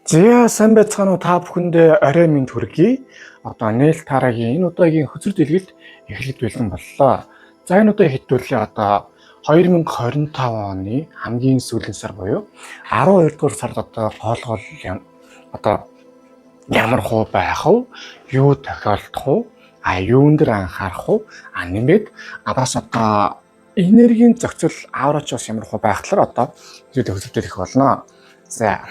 Зя сайн байцгаана уу та бүхэндээ орой минь хүргэе. Одоо Нейл Тарагийн энэ удаагийн хөзөр дэлгэлт эхлэж бэлэн боллоо. За энэ удаа хэдүүлээ одоо 2025 оны хамгийн сүүлийн сар буюу 12 дугаар сард одоо гол одоо ямар хуу байх вэ? Юу тохиолдох вэ? Юун дээр анхаарах вэ? Нэмээд бас одоо энергийн зохицол авраач бас ямар хуу байх талаар одоо хөзөртөл их болно. За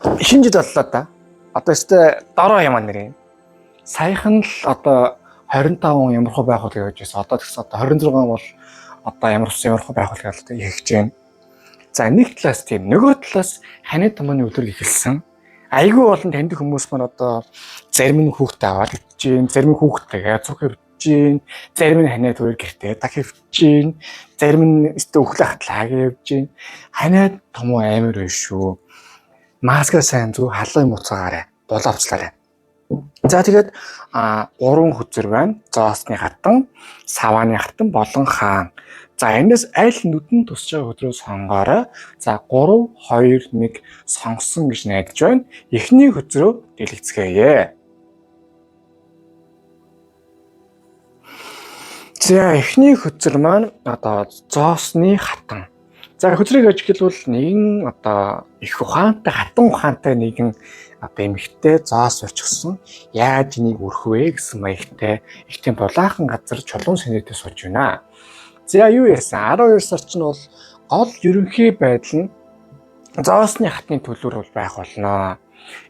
шинэ жил боллоо да. Одоо өстэй дороо юм нэрээ. Саяхан л одоо 25 он ямар хөө байх вэ гэж байсан. Одоо тэгсэн одоо 26 бол одоо ямар хөө байх вэ гэж ярьж байна. За нэг талаас тийм, нөгөө талаас ханы томооны өдөр эхэлсэн. Айгүй болон танд хүмүүс маань одоо зарим нь хүүхдээ аваад ичжин, зарим нь хүүхдтэйгээ цуг хөвжин, зарим нь ханаа төрөөр гэртээ даг хөвжин, зарим нь өстө өглөө хатлаагээ хөвжин. Ханаа томоо амар байна шүү. Маскаа сайн зүг халуун муцаагаарай. Боловцлаарай. За тэгээд 3 хөзөр байна. Зоосны хатан, савааны хатан болон хаан. За энэс аль нүдэн тусч байгаа хөдрөө сонгоорой. За 3 2 1 сонгосон гэж найдаж байна. Эхний хөзрөө дэлгэцгээе. За эхний хөзөр маань одоо зоосны хатан. За хөзрийг ажиглавал нэгэн одоо их ухаантай хатан ухаантай нэгэн одоо эмэгтэй зоос болчихсон. Яаж энийг өрөх вэ гэсэн маягтай их тийм булаахан газар чулуун сэнэтэй сууж байна. За юу яасан? 12 сар чинь бол гол ерөнхий байдал нь зоосны хатны төлөөр бол байх болно.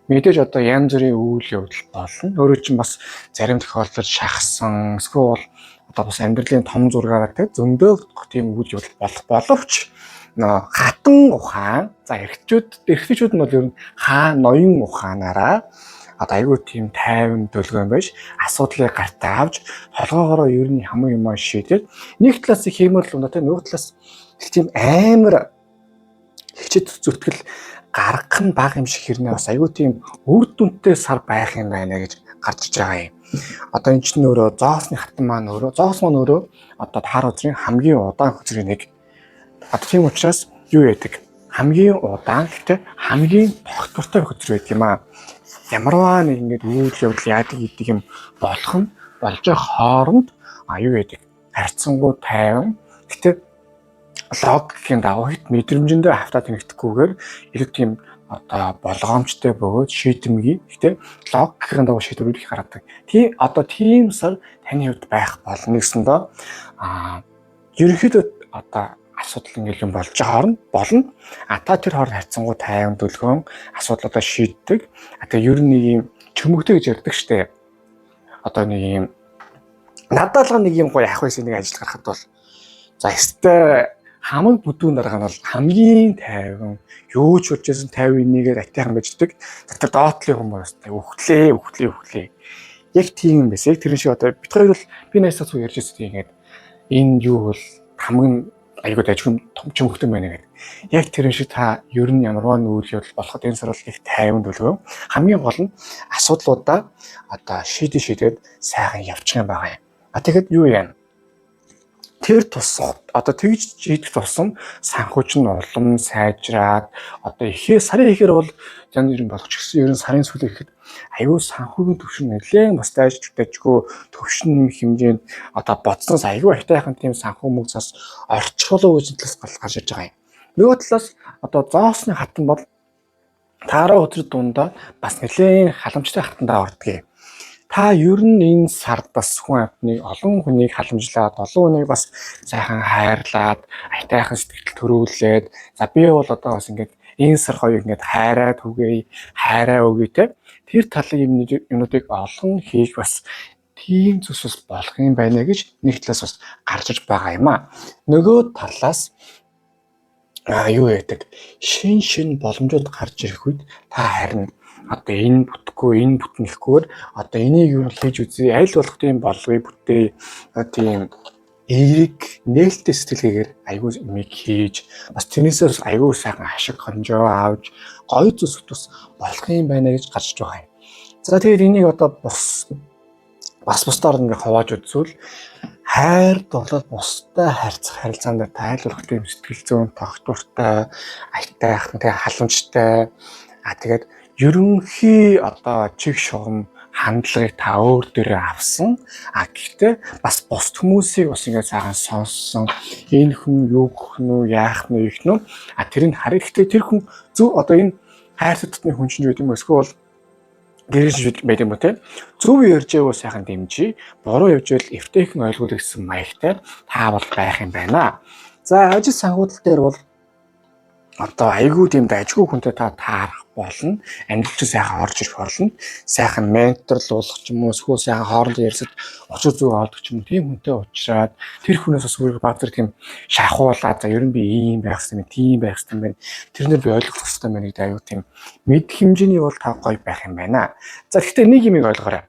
Мэдээж одоо янз бүрийн үйл явдал болно. Өөрөө чинь бас зарим тохиолдолд шахсан, эсвэл одоо бас амьдралын том зургаараа те зөндөөх тийм үйл явдал болох боловч хатан ухаан за эрэгтэйчүүд нь бол ер нь ноён ухаанаараа одоо айгүй тийм тайван төлгөөн байж асуудлыг гартаа авч толгоогоороо ер нь хамгийн юм шийдээд нэг талаас хиймэрл унаа те нөгөө талаас их тийм амар хичэд зүтгэл гаргах нь бага юм шиг хэрнээ бас айгүй тийм үр дүнтэй сар байх юм байна гэж гарч иж байгаа юм. Одоо энэ чинь өөрөө зоосны хатан маань өөрөө одоо таар өдрийн хамгийн удаан хөзрийн нэг. Одоо тийм учраас юу яадаг? Хамгийн удаан гэхдээ хамгийн тогтвортой хөзөр байдаг юм аа. Ямарваа нэг ингэж үйл явдал яадаг гэдэг юм болох нь болж байгаа хооронд юу яадаг? Харьцангуй тайван. Гэхдээ логикийн дагуу хит мэдрэмжэндээ автаад нэгдэхгүйгээр илүү тийм одоо болгоомжтой бөгөөд шийдэмгий. Гэхдээ логикийн дагуу шийдвэрлэх гаргадаг. Тийм сар таны хувьд байх болно гэсэн доо ерөнхийдөө одоо асуудал ингээл юм болж байгаа болно. Та тэр хооронд харьцангуй тайван төлгөөн асуудлуудаа шийддэг. Тэгээ ер нь нэг юм чөмөгтэй гэж ярьдаг штэ. Одоо нэг юм надад нэг юм гоё ах байсан нэг ажил гарахад бол за өстэй хамаг бүдүүн дарга нь бол хамгийн тайван юу ч болжсэн 51-ээр атайхан байждаг. Тэр доотлын хүмүүс өглөө. Яг тийм юм байсан. Яг тэр шиг одоо бид хоёр бол би найсаас ярьж байсан ингээд энэ юу бол хамаг айгуу дайжгүй том чөмхтөн байна гэдэг. Яг тэр шиг та ер нь ямарваа үйл явдал болоход энэ сар бол их тайван төлгөө. Хамгийн гол нь асуудлуудаа одоо шийдээд сайхан явчих юм байгаа юм. Тэгэхэд юу яана? Тэр тусах одоо тэгж шийдэх тусам санхүүч нь улам сайжраад одоо сарын ихээр бол янз бүрийн болгоч гэсэн ер нь сарын сүүлээ гэхэд аюу санхүүгийн төвшин нэлээд бас дайжгүй төвшин нэм хэмжээнд одоо бодсноос аюу ахтайхан тийм санхүү мөнгөс орчихлоо гэж талаас гарч ирж байгаа юм. Нөгөө талаас одоо зоосны хатан бол таараа өдөр дундаа бас нэлээд халамжтай хатандаа ордгийг. Та ер нь энэ сард бас хүн амтны олон хүнийг халамжлаад, олон хүнийг бас сайхан хайрлаад, айтайхан сэтгэл төрүүлээд, за би бол одоо бас ингээд энэ сар хоёрыг ингээд хайраа өгье те. Тэр талын юмнуудыг олон хийх бас тийм зүйлс болох юм байна гэж нэг талаас бас гарч иж байгаа юм аа. Нөгөө талаас юу яадаг? Шин боломжууд гарч ирэх үед та харин одоо энэ бүтнэхгүйгээр одоо энийг юу хийж үзье аль болох тийм болгоё бүтээ тийм эерэг нээлттэй сэтгэлгээгээр аягүй юмыг хийж бас тэрнээсээ аягүй сайхан ашиг хонжоо авч гоё зүйлс болох юм байна гэж гарч байгаа юм. За тэгээд энийг одоо бусдаар ингээ хувааж үзвэл хайр дурлал бусдад харьцах харилцаанд тайлбарлах тийм сэтгэл зүйн тогтвортой айтайхан тэгээ халамжтай Тэгээд ерөнхий одоо чиг шугам хандлагыг та өөр дээрээ авсан. Гэхдээ бас бус хүмүүсийг бас ингээд сайхан сонссон. Энэ хүн юу гэх нү, яах нү, их нү. Тэрийг харагдтээ тэр хүн зөв одоо энэ хайртай дотны хүн чинь юу гэдэг юм бэ? Эсвэл гэрэж байд юм уу те? Зөв ярьж байвал сайхан дэмжиж, буруу явж байвал эвтэйхэн ойлгуулах гэсэн маягтай та бол байх юм байна. За ажил санхүүдлэл дээр бол одоо айгүй тийм дайггүй хүнтэй та таарах болно. Амьдралч сайхан орж ирэх болно. Сайхан менторлуулах ч юм уу, эсвэл сайхан хоорондоо ярьсад очир зүг олдог ч юм уу. Тийм хүнтэй уулзраад тэр хүнээс бас өөрийгөө баатар тийм шахуулаад за ер нь би ийм байх хэрэгтэй, тийм байх хэрэгтэй байна. Тэрнэр би ойлгох хэрэгтэй байна гэдэг айгүй тийм мэд хэмжээний бол та гоё байх юм байна. За гэхдээ нэг юм ойлгоорой.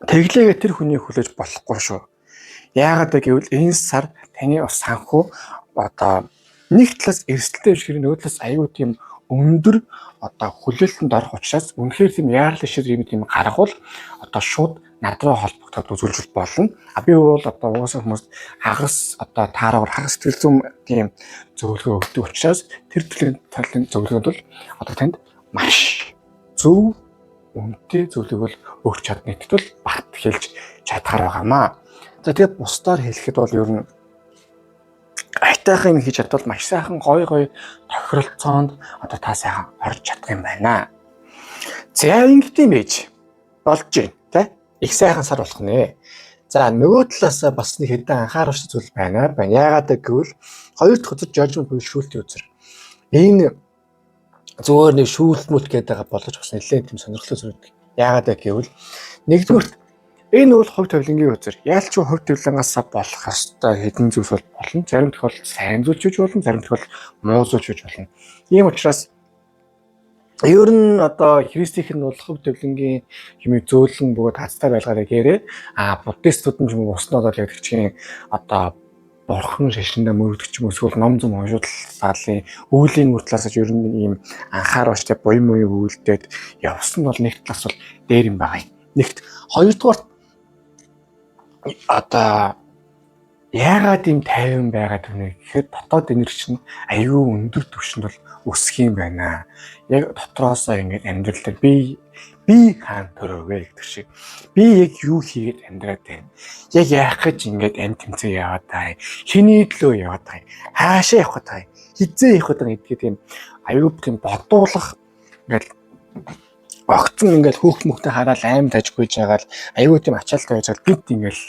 Тэглээгээ тэр хүнийг хүлээж болохгүй шүү. Яагаад гэвэл энэ сар таны бас санхүү одоо нэг талаас эрсдэлтэй биш хэрэг нөгөө талаас аюу тийм өндөр одоо хүлээлтэнд орох учраас үнэхээр тийм яарал шир юм тийм гаргавал одоо шууд над руу холбогдоод үзүүлж болно. Би бол одоо угаасаа хүмүүс хагас одоо тааргаар хагас сэтгэл зүйн тийм зөвлөгөө өгдөг учраас тэр талын зөвлөгөөд бол одоо танд маш зөв үнэтэй зөвлөгөө өгч чадна гэдэгт бол бат хэлж чадхаар байгаамаа. За тэгээд бусдаар хэлэхэд бол ер нь айтайхан хийж чадвал маш сайхан гоё тохиролцоонд одоо та сайхан орж чадах юм байна. За ингэт юм ээж болж байна те. Их сайхан сар болох нэ. За нөгөө талаас бас нэг хэдэн анхааруулж зүйл байна. Яагаад гэвэл хоёр дахь үзэр judgment буюу шүүлтийн үзэр. Энэ зүгээр нэг шүүлтмүлт гэдэг болгож бас нэлээд тийм сонирхолтой зүйл. Яагаад гэвэл нэгдүгээр энэ бол хувь тавилангийн үзэр. Яалч хувь тавилангаас болох хэвээр хэдэн зүйлс бол болно. Зарим тохиолдолд сайн зүйлч гэж болно, зарим тохиолдолд муу зүйлч гэж болно. Ийм учраас ер нь одоо христийнх нь бол хувь тавилангийн хэмээх зөөлөн бөгөөд хацтай байлгаараа гэрээ буддистууд нь ч юм уу уснаад яг чинь одоо борхон шашиндаа мөрөгдөж ч юм уу эсвэл ном зам уншуулсан үүлийн үр талаас нь ер нь ийм анхааруулжтай буян үйлдээд явсан бол нэг талаас бол дээр юм байгаа юм. Нэгт хоёрдугаар одоо яагаад ийм тайван байгаад байна гэхээр дотоод энерги чинь аюу өндөр түвшинд бол өсөх юм байна. Яг дотроосоо ингээд амьдрал дээр би хаан төрөвөө гэдэг шиг. Би яг юу хийгээд амьдраад байна. Яг яах гэж ингээд амт тэмцээ яваад таа. Хэний төлөө яваад таа. Хаашаа явах таа. Хизээ явах таа гэдгийг тийм аюу тийм бодуулах ингээд огцон ингээд хөөх мөхтэй хараад аим тажгүйж байгаа л аюу тийм ачаалтай байж байгаа бид ингээд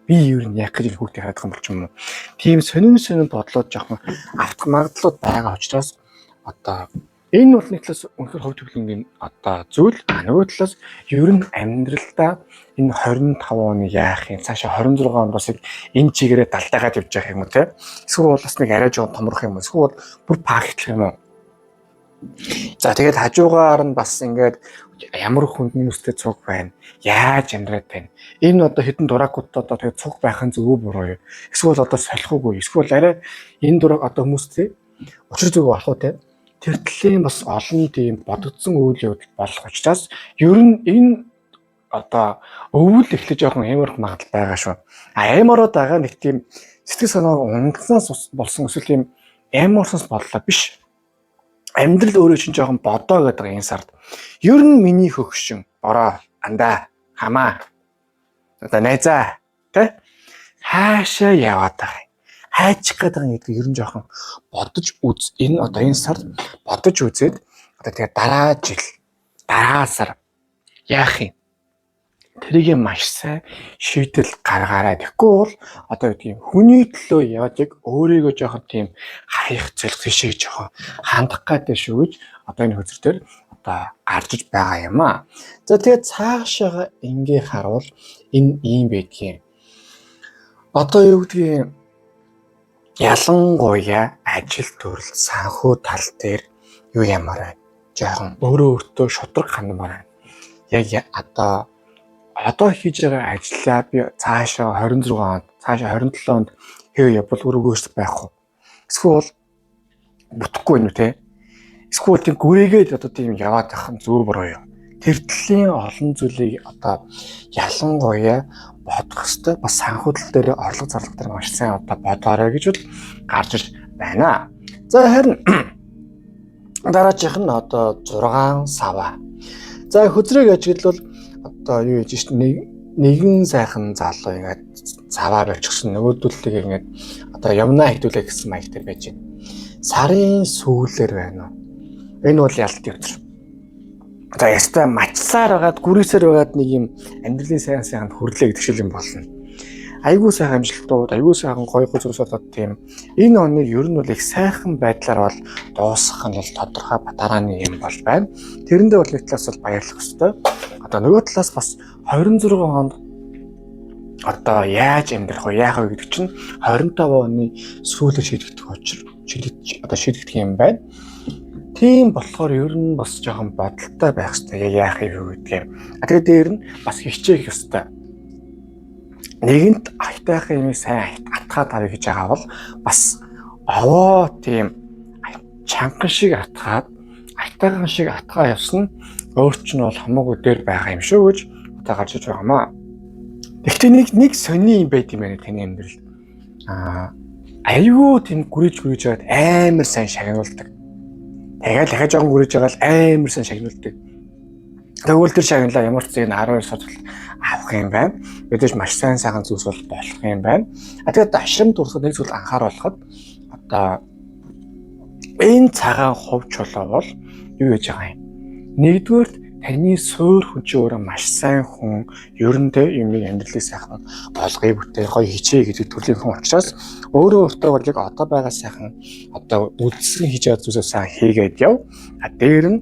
би юу нь яг гэж хүүхдээ харах юм бол ч юм уу. Тийм сонин бодлоод жоохон автах магадлал байгаа учраас одоо энэ бол нэг талаас үнэхээр хувь тавилангийн одоо зүйл нөгөө талаас ер нь амьдралдаа энэ 25 оны яах юм цаашаа 26 онд бас энэ чигээрээ далтайгаад явж байгаа юм уу те. Эсвэл бас нэг арай жоохон томрох юм уу. Эсвэл бүр пагтлах юм уу. За тэгээд хажуугаар нь бас ингээд ямар хүндний нүстэй цуг байна. Яаж амьдраад байна. Энэ одоо хэдэн дураагууд одоо тэгээд цуг байх нь зөв буруу юу. Эсвэл одоо солих уугүй. Эсвэл арай энэ дураг одоо хүмүүстэй учир зүг болох уу те. Тэр төлөлийн бас олон тийм бодогдсон үйл явдал болох учраас ер нь энэ одоо өвөл эхлэж жоохон эморх магадлал байгаа шүү. Эмороод байгаа нэг тийм сэтгэл санаа унгасаас болсон эсвэл тийм эморсоос боллоо биш. Амьдрал өөрөө чинь жоохон бодоо гэдэг энэ сард. Ер нь миний хөгшин бороо андаа хамаа. Одоо найзаа тэ хаашаа яваад байгаа. Хайчих гэдэг нь ер нь жоохон бодож үз. Энэ одоо энэ сард бодож үзээд одоо тэгээ дараа жил дараа сар яах юм. Тэрийг маш сайн шийдэл гаргаарай. Тэгэхгүй бол одоо тийм хүний төлөө яаж яг өөрийгөө жоохон тийм хаях зэлх тийшээ жоохон хандах гэдэг шүү гэж одоо энэ хөзөр төр одоо гарч байгаа юм аа. За тэгээд цаашаага ингээ харуул энэ ийм байдгийн. Одоо юу гэдгийг ялангуяа ажил төрөл санхүү тал дээр юу ямаар жоохон өөртөө шудраг хандмаар. Яг одоо хийж байгаа ажлаа би цаашаа 26 онд, цаашаа 27 онд хэв явбал өргөөс байх уу? Эсвэл бүтэхгүй юм те. Эсвэл тийм гүрээгээд одоо тийм яваад байх нь зөв буруу юу? Тэр төрлийн олон зүйлийг одоо ялангуяа бодох хэрэгтэй. Бас санхүүдлэл дээр орлого зарлага дээр маш сайн одоо бодоорой гэж бол гарч ир байна. За харин Дараачих нь одоо 6 сава. За хөзрийг ажиглавал одоо юу гэж чинь нэгэн сайхан залуу ингээд цаваа барьчихсан нөгөөдөлтийг ингээд одоо юмнаа хэдүүлээ гэсэн маягтай байж байна. Сарын сүүлээр байна уу? Энэ бол ялтын өдөр. За ястаа мачсаар байгаад гүрээсээр байгаад нэг юм амьдралын сайн сайханд хүрлээ гэдэг шиг юм болно. Айгуу сайхан амжилтууд, айгуу сайхан гоё зүйлс болоод тийм энэ оны ер нь бол их сайхан байдлаар бол дуусгах нь бол тодорхой батарааны юм бол байна. Тэрэндээ бол нэг талаас бол баярлах ёстой. Одоо нөгөө талаас бас 26 онд одоо яаж амьдрах вэ? Яах вэ гэдэг чинь 25 оны сүүлээр шийдэгдэх юм байна. Тийм болохоор ер нь бас жоохон бодолтой байх ёстой. Яах юм гэдгээр. Тэгээд дээр нь бас хичээх ёстой. Нэгэнт айтайхан юм сайн атгаад авъя гэж байгаа бол бас овоо тийм чанган шиг атгаад айтайхан шиг атгаа явсан өөрч нь бол хамаагүй дээр байгаа юм шүү гэж одоо гарч иж байгаамаа. Гэхдээ нэг сони юм байт юм байна таны амьдрал. Аюу тийм гүрэж байгаад амар сайн шагнуулдаг. Тэгээд дахиад жоохон гүрэж байгаа л амар сайн шагнуулдаг. Тэгвэл тэр шагналаа ямар ч зэг 12 сар авах юм байна. Мэдээж маш сайн зүйлс бол болох юм байна. Тэгээд ашрам дурсад нэг зүйл анхааруулахад одоо энэ цагаан хувь чулуу бол юу гэж байгаа юм? Нэгдүгээр таны суур хүн чи өөрөө маш сайн хүн, ерөнтэй юм амьдралыг сайхан болгоё бүтээ гоё хичээ гэдэг төрлийн хүн учраас өөрөө өөртөө бол яг одоо байгаа сайхан одоо үлдсэн хийж байгаа зүйлсээ сайн хийгээд яв. Дээр нь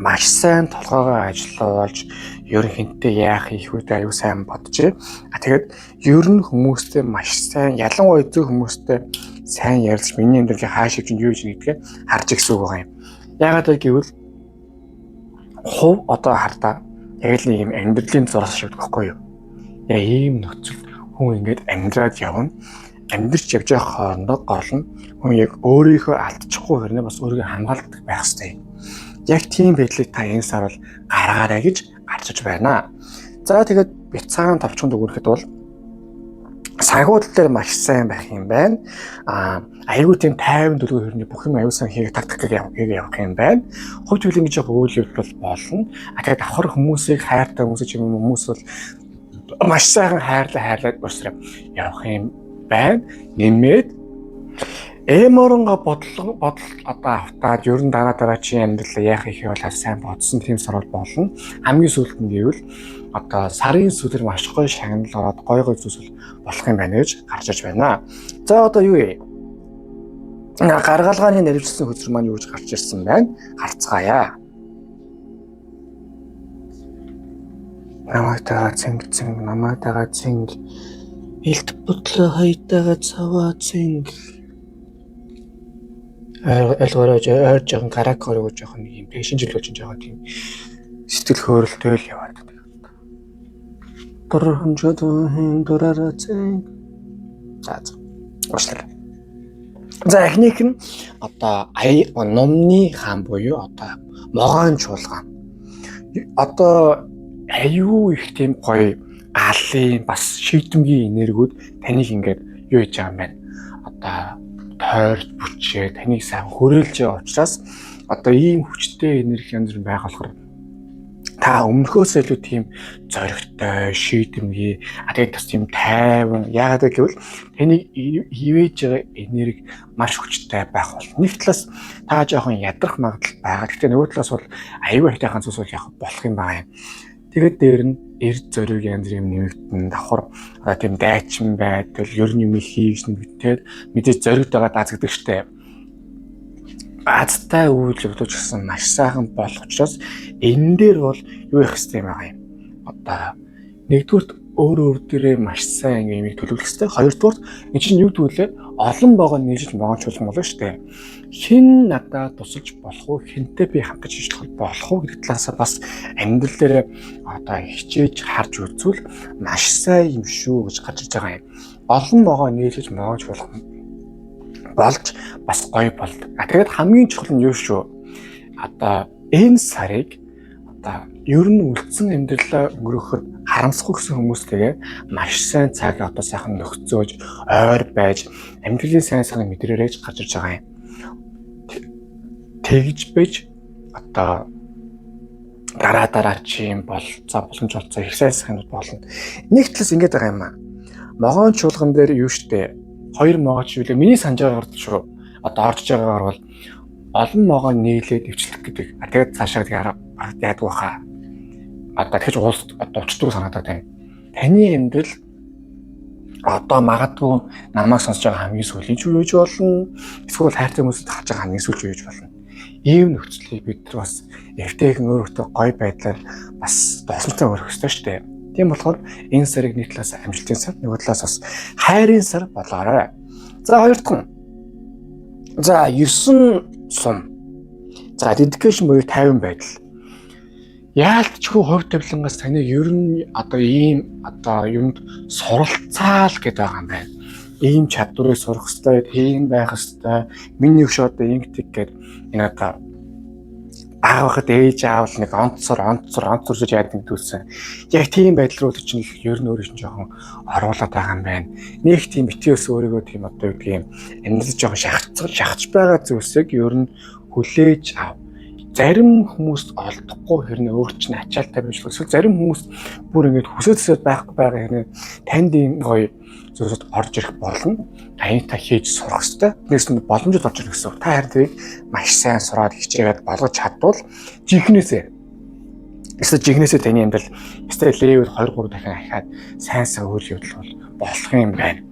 маш сайн толгоогоо ажиллуулж ерөнхийдөө яах их үедээ аюу сайн бодож. Тэгээд ер нь хүмүүстэй маш сайн ялангуяа зөв хүмүүстэй сайн ярилж миний амьдралын хааш ивч юу гэж нэгдгээ харж игсэн үг байгаа юм. Яагаад гэвэл хувь одоо хардаа яг л нэг юм амьдралын зураас шиг байхгүй юу? Яг ийм нөхцөл хүн ингээд амьдраад явна. Амьдрч явж байгаа хоорондоо гол нь хүн яг өөрийнхөө алдчихгүй хэрнээ бас өөрийгөө хамгаалдаг байх хэрэгтэй. Яг тийм байдлыг та энэ сар бол гаргаарай гэж гарчиж байна. За тэгээд бяцхан товчхонд өгөхэд бол сагуудл дээр маш сайн байх юм байна. Аюу тийм тайван дүлгөө хөрний бүх юм аюу сайн хийх тактикийг явах юм байна. Хувь зүйлийн гэж өгүүлбэл бол болно. Тэгээд давхар хүмүүсийг хайртай хүмүүс бол маш сайхан хайрлаад босроо явах юм байна. Нэмээд эморонго бодол одоо автаад ер нь дараа чи амьдралаа яах их бол сайн бодсон тийм сар бол болно. Хамгийн сүүлд нь гэвэл одоо сарын сүүлээр маш гоё шагнал ороод гоё зүйлс болох юм байна гэж гарч иж байна. За одоо юу вэ? Гаргалгааны нэрлэлсэн хөзөр маань юу гэж гарч ирсэн байна? Харцгаая. Намайг тагаа цэнг илт бутлаа хайтагаа цаваа цэнг айлгаараа ойр жоохон карак өргөж жоохон нэг юм пэшин жилүүлж жоохон тийм сэтгэл хөөрөлтэй л яваад байдаг. Дөрхөнжөд дураараа цэнг. За эхнийх нь одоо номны хаан буюу одоо могоон чуулган. Одоо аюу их тийм гоё галын бас шийдэмгийн энергиуд таныг ингээд юу хийж байгаа юм байна. Одоо тойрч бүчээ таныг сайн хөрөөлж байгаа учраас одоо ийм хүчтэй энерги янз бүр байгаа болохоор та өмнөхөөс илүү тийм зоригтой шийдэмгий тэгээд бас тийм тайван яагаад гэвэл таныг хивээж байгаа энерги маш хүчтэй байх бол нэг талаас та жоохон ядрах магадлал байгаа. Гэхдээ нөгөө талаас бол аюу айтайхан зүйлс бол явах болох юм байна. Тэгээд дээр нь эрд зориг янз бүрийн нэмэгдэн давхар тийм дайчин байдал ер нь юм хийж нэгтэй мэдээж зоригт байгаа даацдаг штеп. Баазтай үйл явдлууд гэсэн маш сайхан болох учраас энэ дээр бол юу их хэвтэй байгаа юм. Одоо нэгдүгürt өөр дээрээ маш сайн юм төлөвлөх хэрэгтэй. Хоёрдугürt энэ чинь юу гэвэл олон байгаа нийлж могоончулсан болно шүү дээ. Хэн надад тусалж болох уу? Хэнтэй би хамтарч ажиллах болох уу гэдэг талаас бас амьдрал дээр одоо хичээж харж үзвэл маш сайн юм шүү гэж гарч иж байгаа юм. Олон могоо нийлж могоончулах болж бас гоё болдог. Тэгээд хамгийн чухал нь юу шүү? Одоо энэ сарыг одоо ер нь үлдсэн амьдралаа өнгөрөхөд харамсахгүй гэсэн хүмүүстэйгээ маш сайн цаг одоо сайхан нөхцөөж ойр байж амьдралын сайн сайхан мэдрээрэж гарч ирж байгаа юм. тэгж бэж одоо дараа чим бол за боломж олцоо их сайн сайхнууд болно. Нэг талаас ингэж байгаа юм аа. Могоон чуулган дээр юу штэ 2 могооч үлээ миний санаж байгаагаар шүү. Одоо орж байгаагаар бол олон могоон нийлээд өвчлөх гэдэг. Тэгээд цаашаа яадаг баха. Одоо тэгж уулс одоо учрдаг санагдаад байна. Таны амьдрал одоо магадгүй намайг сонсож байгаа хамгийн сүүлийн ч үеж болно. Эсвэл хайртай хүмүүсд харж байгаа хамгийн сүүлийн үеж болно. Ийм нөхцөлийг бид нар бас эвтэйхэн өөрөөсөө гой байдлаар бас досолцоо өрөх ёстой шүү дээ. Тийм болохоор энэ сарыг нэг талаас амжилтын сар, нөгөө талаас бас хайрын сар болоорой. За хоёр дахь нь. За 9 сум. За dedication буюу 50 байдал. Яалтчгүй хувь тавилангаас таны ер нь одоо ийм одоо юмд суралцаал гэдэг байгаа юм байна. Ийм чадварыг сурах хэрэгтэй, тийм байх хэрэгтэй. Миний өш одоо ингэдэг гэдэг энэ одоо аавахад ээж аавал нэг онцор гэж яадаг дүүсэн. Яг тийм байдал руу чинь ер нь өөрөө чинь жоохон оруулаад байгаа юм байна. Нэг тийм битгиэс өөрийгөө тийм одоо юу гэдэг юм амьдрал жоохон шахаж байгаа зүйлсийг ер нь хүлээж ав. Зарим хүмүүс олдохгүй хэрнээ өөр чинь ачаалтай байж л эсвэл зарим хүмүүс бүр ингэж хүсээсээ байхгүй байгаа хэрнээ танд ийм гоё зүйлсд орж ирэх болно. Та хийж сурах хэрэгтэй. Нэгс нь боломжтой орж ирэх гэсэн. Та харин маш сайн сураад хичээгээд болгож чадвал жигнэсээ таны амьдрал эсвэл левел 2 3 дахин ахаад сайн үйл явдал болох юм байна.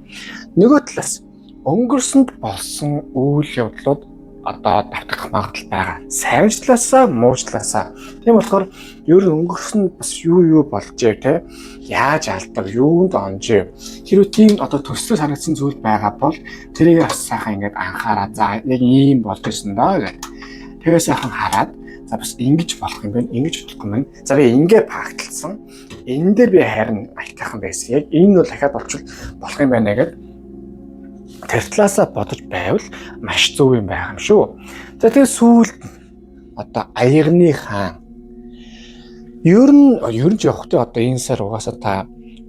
Нөгөө талаас өнгөрсөнд болсон үйл явдлууд одоо давтах магадлал байгаа. Сайн талаасаа, муу талаасаа. Тийм болохоор ер нь өнгөрсөн бас юу болж ив те. Яаж алдаг, юунд онж ив. Хэрвээ тийм одоо төсөө санагдсан зүйл байгаа бол тэрийг бас сайхан ингээд анхаараа. За яг ийм болж ирсэн даа гэх. Тэгээ сайхан хараад за бас ингэж болох юм байна, ингэж болох юм байна. За би ингэ пакталсан. Энэ дээр би харин айтайхан байсан. Яг энэ бол дахиад болчихвол болох юм байна гэдэг. Тэр талаасаа бодож байвал маш зөв юм байгаа юм шүү. За тэгээ сүүлд одоо аягны хаан. Ер нь явахтай одоо энэ сар угаасаа та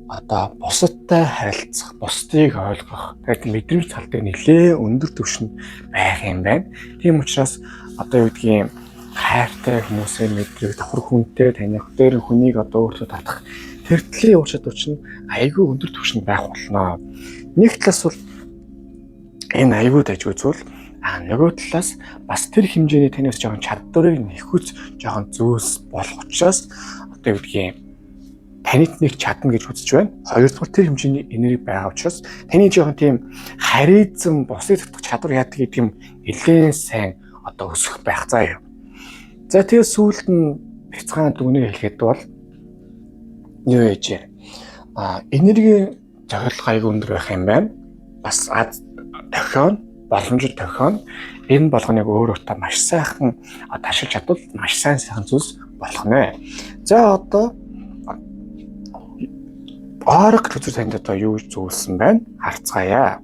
одоо бусадтай харилцах, бусдыг ойлгох, тэгээд мэдрэмж талтай нэлээ өндөр түвшинд байх юм байна. Тийм учраас одоо юу гэдгийг хайртай хүмүүсээ мэдрэх, давхар хүнтэй таних, дээр хүнийг одоо өөртөө татах тэр төлөлийн ур чадвар чинь айгүй өндөр түвшинд байх болно. Нэг талаас бол энэ аюул дайггүй зүйл нөгөө талаас бас тэр хэмжээний танаас жоохон чадварыг нэхүүц жоохон зүйлс болох учраас одоо юу гэдгийг танит нэг чадна гэж үзэж байна. Хоёрдугаар тэр хэмжээний энерги байгаа учраас таны жоохон тийм харизм босыг татах чадвар яадаг гэдэг юм нэлээд сайн одоо өсөх байх заа юу. За тэгээ сүүлд нь бяцхан дүгнээ хэлэхэд бол юу яж энерги зорилго аягүй өндөр байх юм байна. Бас боломжит тохион энэ болгоныг өөрөө та маш сайхан ашиглаж чадвал маш сайхан зүйлс болох нэ. За одоо Oracle үзэр танд одоо юу зүйлсэн байна? Харцгаая.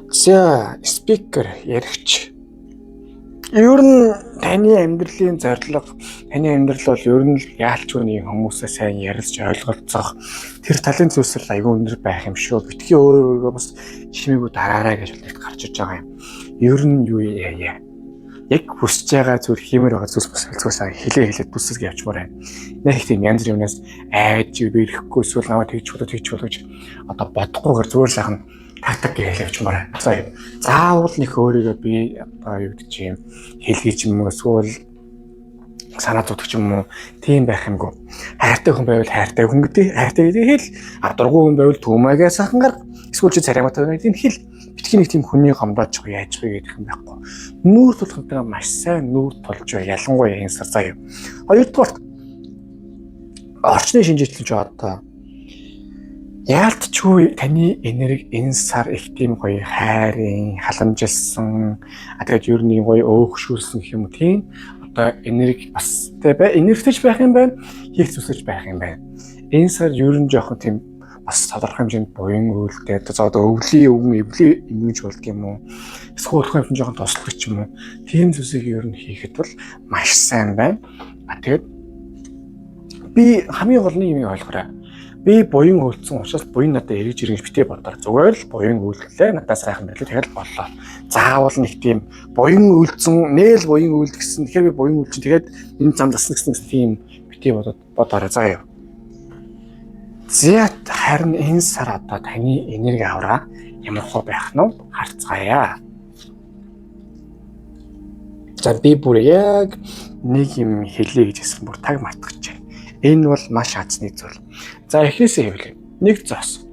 За speaker яригч. Ер нь таны амьдралын зорилго, таны амьдрал бол ер нь яалчгүй нэг хүмүүсээ сайн ярилж ойлголцох тэр талын зүйлсэл аягүй өндөр байх юм шүү. Битгий өөрөө бас чимээгүй дараарай гэж хэлээд гарч иж байгаа юм. Ер нь юу яа. Яг хүсэж байгаа зүйл хиймээр байгаа зүйлс бас хэлцгөөсаа хэлээд бүсэлж явчмаар байна. Нэг их тийм янз бүрийн юмнаас айж бирэхгүй эсвэл намайг тэгж гэж одоо бодохгүйгээр зүгээр сайхан тактик хэлээвчмаар байна. Заавал нэг өөрийгөө би одоо юу гэж юм хэлгийч юм уу эсвэл санаа зовдөг юм уу тийм байх юмгүй. Хайртай хүн байвал хайртай хүн гэдэг хэл, дургуй хүн байвал түүмээгээ сайхан гар эсвэл чи цараймаатай байна гэдэг хэл. Битгий нэг тийм хүний гомдооч яаж вэ гэдэг юм байхгүй. Нүүр тулхантай маш сайн нүүр тулж бай. Ялангуяа энэ сар заяа. Хоёрдугаар орчны шинжээчлийн одоо яалтчгүй таны энерги энэ сар их тийм гоё хайрын халамжилсан тэгээд ер нь гоё өөхшүүлсэн гэх юм тийм одоо энерги бас энергитэйч байх юм байна, хийх зүйлсэж байх юм байна. Энэ сар ер нь жоохон тийм бас тодорхой хэмжээнд буян үйлдэл одоо өвлийн эмгэнж болдг юм уу? Эсвэл өөрхөн хэмжээнд жоохон тослох юм уу? Тийм зүйлсийг ер нь хийхэд бол маш сайн байна. Тэгээд би хамгийн гол нь юм ойлгоорой. би буян үйлдсэн учраас буян надад эргэж иргэж битээ бодоор зүгээр л буян үйлдэлээ надад сайхан байлаа тэгэл боллоо. Заавал нэг тийм буян үйлдсэн нээл буян үйлд гэсэн тэгэхээр би буян үйлдсэн тэгээд энэ зам засна гэсэн тийм битээ бодоорой заа юу. Зэт харин энэ сар одоо таны энерги авраа ямар хөө байх нь харцгаая. За би бүр яг нэг юм хэлье гэж хэлсэн бүр таг мартагч. Энэ бол маш азны зүйл. За эхнээсээ хэвлэе. Нэг зоос.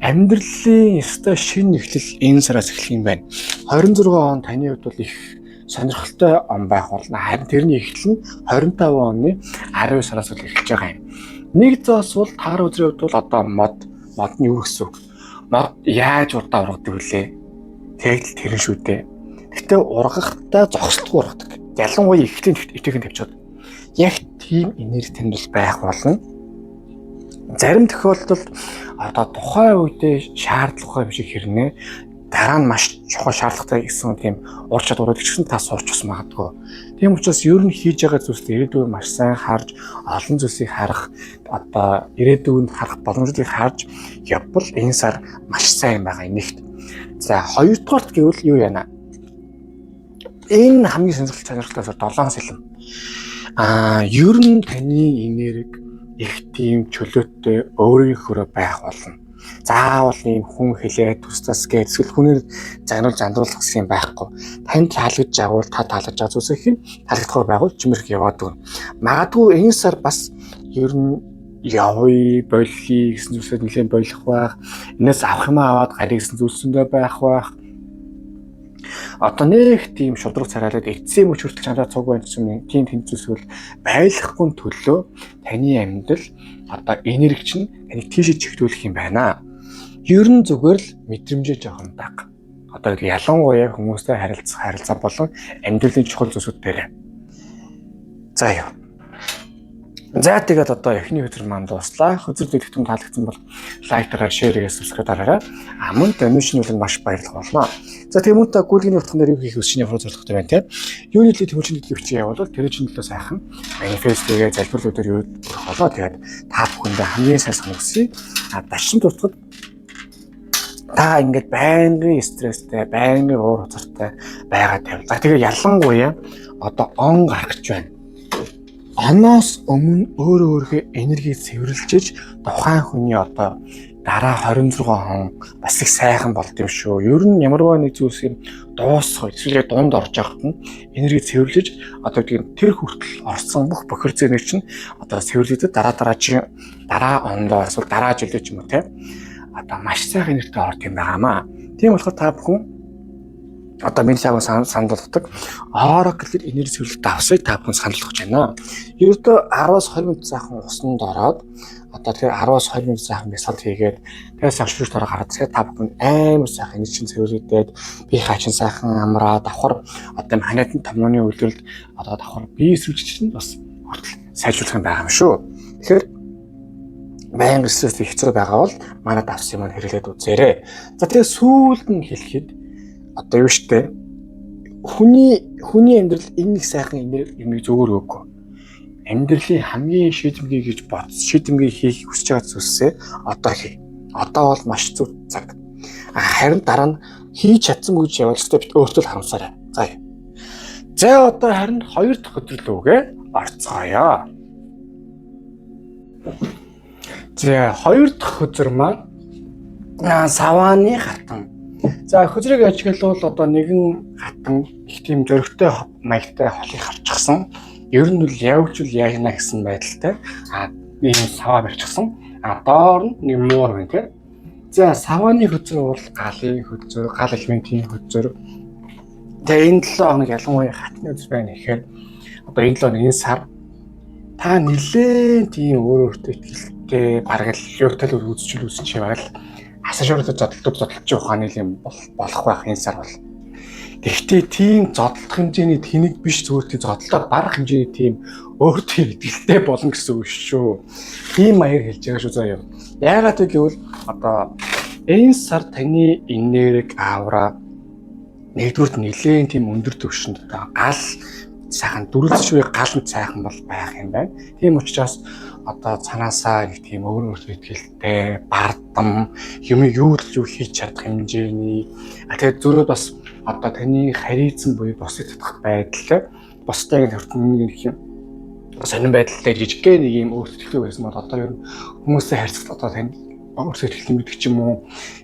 Амьдралын ёстой шинэ эхлэл энэ сараас эхлэх юм байна. 26 он таны хувьд бол их сонирхолтой он байх болно. Харин тэрний эхлэл нь 25 оны 12 сараас эхэлж байгаа юм. Нэг зоос бол таар өдрийн хувьд бол одоо мод нь юу гэсэн үг? Мод яаж урдаа ургадаг вүлээ? Тэгэл тэрэн шүү дээ. Гэтэ ургахтаа зогсолтгүй ургадаг. Ялангуяа эхлэлийн итгэн тавьчаад яг тийм энерги танд бол байх болно. Зарим тохиолдолд одоо тухайн үедээ шаардлагатай биш хэрнээ дараа нь маш чухал шаардлагатай гэсэн тийм ур чадварууд гэсэн та сурч ус магадгүй. Тийм учраас ер нь хийж байгаа зүйлсээ ирээдүйн маш сайн харж олон зүйлсийг харах одоо ирээдүйнд харах боломжуудыг харж явбал энэ сар маш сайн байгаа нэгт. За хоёрдугаарт гэвэл юу яана? Энэ хамгийн сонирхолтой 7 сэлэм. Ер нь таны энерги их тийм чөлөөтэй өөрийнхөө байх болно. Заавал ийм хүн хэлээ тусдас гэж эсвэл хүнээр загнуулах гэсэн юм байхгүй. Танд таалагдж байгуул та таалагдж байгаа зүйлс их таалагдахгүй байгуул чимэрх яваад дүр. Магадгүй энэ сар бас ер нь явъя болхий гэсэн зүйлсэд нэлээд болох байх. Энээс авах юм аваад гарыг гэсэн зүйлсэндээ байх байх. Одоо нэг тийм шудраг царайлаад эцсийн мөч хүртэл чанараа цуг байна гэсэн тийм тэмцээс бол байлахгүй төлөө таны амьдрал одоо энерги чинь таныг тийшээ чиглүүлэх юм байна. Ер нь зүгээр л мэдрэмжээ жоохон даг. Одоо ялангуяа хүмүүстэй харилцаа болон амьдралын чухал зүйлсүүд дээр. За яа. За тэгээд одоо эхний өдөр маань дуслаа. Өдөр дэлгэцэн таалагдсан бол лайктараар, шеэргээ, сабскрайбаараа мөн донешнүүл маш баярлах болно. За тэгээд мөн та гүйлгийн утганд юу хийх хүсэж шинэ зорилготой байна те. Юуны төлөө төвчний төлөвчий явуулвал тэр чинь төлөө сайхан манифестгээ залбирлуудаар юу болоо тэгээд та бүхэндээ хамгийн сайн санагдсан. Дашин дуртахад та ингээд байнгын стресстэй, байнгын уур хуцартай байгаа тавь. За тэгээд ялангуяа одоо он гарах гэж байна. Оноос өмнө өөрөө энерги цэвэрлжиж тухайн хүний одоо дараа 26 хон бас их сайхан болд юм шүү. Ер нь ямарваа нэг зүйлсийг дуусгах, эсвэл дунд орж явахад нь энерги цэвэрлэж одоо тийм тэр хүртэл орсон бүх бохирцэн чинь одоо цэвэрлэгдээд дараа ондоо эсвэл дараа жилөө ч юм уу те одоо маш сайхан энергитэй орд юм байгаамаа. Тийм болохоор та бүхэн одоо миний цагаа санал болгодог Oracle энерги цэвэрлэх давсыг та бүхэн санал болгож байна. Ердөө 10-аас 20 минут сайхан усанд ороод одоо тэгэхээр 10-аас 20 минут сайхан бясалгал хийгээд тэгээс авширч дараа гараад тэгэхээр та бүхэн амар сайхан энерги цэвэрлэгдээд би хаачин сайхан амраа давхар одоо ханиадын томооны үйлдэлд одоо давхар бие эсвэлжиж чинь бас сайжруулах юм байгаа юм шүү. Тэгэхээр байнга стресстэй хэцүү байгаа бол манай давс юм хэрэглээд үзээрэй. За тэгээ сүүлд нь хэлэхэд одоо юу штэ хүний амьдрал энэ их сайхан энерги зүгээр өгөө. Амьдралын хамгийн шийдэмгий гэж шийдэмгий хийх хүсэж байгаа зүйлсээ одоо хий. Одоо бол маш зөв цаг. Харин дараа нь хийж чадсангүй гэж явуулстай бит өөртөө харамсаарай. За одоо харин 2 дахь өдрөлөөгээ орцгоё. За 2 дахь өдөр маань савааны хатан. За хөзрийг ажиглавал одоо нэгэн хатан их тийм зөрөгтэй маягтай холыг харчихсан. Ер нь бол явжул яагна гэсэн байдалтай ийм саваа барьчихсан. Доор нь нэг муур байна тийм. За савааны хөзөр бол галын хөзөр, гал элементийн хөзөр. Тэгээ энэ 7 хоног ялангуяа хатны хөзөр байна гэхээр одоо энэ 7 хоног энэ сар та нэлээд тийм өөртөө ихтэй бараг л юутал үзэж байвал асашууртай зодтолж ухааны юм болох байх энэ сар бол. Гэхдээ тийм зодтолох хэмжээний тэнэг биш зүгээр тийм зодтолоо барах хэмжээний тийм өөртөө итгэлтэй болно гэсэн үг шүү. Тийм маяг хэлж байгаа шүү заяа. Яагаад гэвэл одоо энэ сар таны энерги авра нэгдүгürt нэлээд тийм өндөр түвшинд гал сайхан дөрвөлж буй гал нь сайхан бол байх юм байна. Тийм учраас одоо цанаасаа нэг тийм өөр итгэлтэй бардам юм юу л юу хийж чадах хэмжээний тэгээд зөрөөд бас одоо таны харилцан буюу босыг татах байдал бостой хүртэн нэг юм сонирн байдалтай жижигхэн нэг юм өөрчлөлт байсан бол одоо ер нь хүмүүсээ харьцах одоо тань өөрчлөлт гэдэг ч юм уу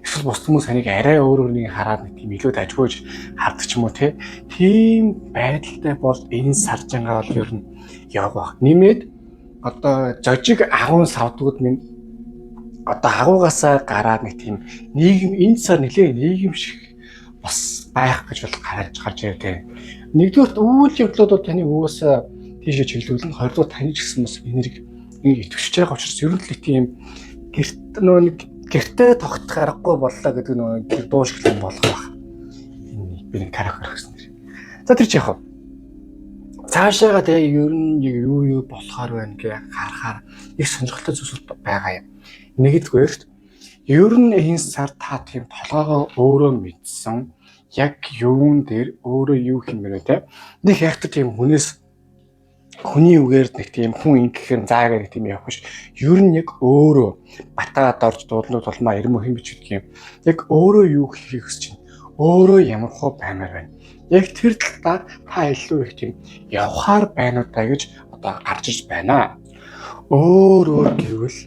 эсвэл бус хүмүүс таныг арай өөр өөрийг хараад нэг тийм илүү дажгүйж хардаг ч юм уу тийм байдалтай бол энэ саржангаа бол ер нь явах нэмээд одоо жожиг агуун савдгууд минь одоо агуугаасаа гараад нэг тийм нийгэм энэ сар нэлээ нийгэм шиг бас байх гэж бол гарч ирээ. Нэгдүгээр үйл явдлууд бол таны угаасаа тийшээ чиглүүлэн 20 дугаар таны ч гэсэн бас энерги идэвхжиж байгаа учраас ер нь л тийм гэртээ тогтох аргагүй боллоо гэдэг нэг дуу шиг юм болох байх. Энэ би нэг характер гэсэн нэр. За тэр чи яах вэ? Цаашаага тэгээ ер нь юу болохоор байна гэж харахаар их сонирхолтой зүйлс байгаа юм. Нэгдүгээрт ер нь энэ сар та тийм толгоогоо өөрөө мэдсэн яг юун дээр өөрөө юу хэмээрээ те нэг хайхтар тийм хүний үгээр нэг тийм хүн ингэхээр заагаа нэг тийм явах биш. Ер нь яг өөрөө батаад орж дуулнууд толмаа ирмө хэм бич гэдэг юм. Яг өөрөө юу хийх гэж чинь өөрөө ямар хөө баймаар байна. Яг тэр талаар та илүү их тийм явхаар байна уу та гэж одоо гарч иж байна. Өөр гэвэл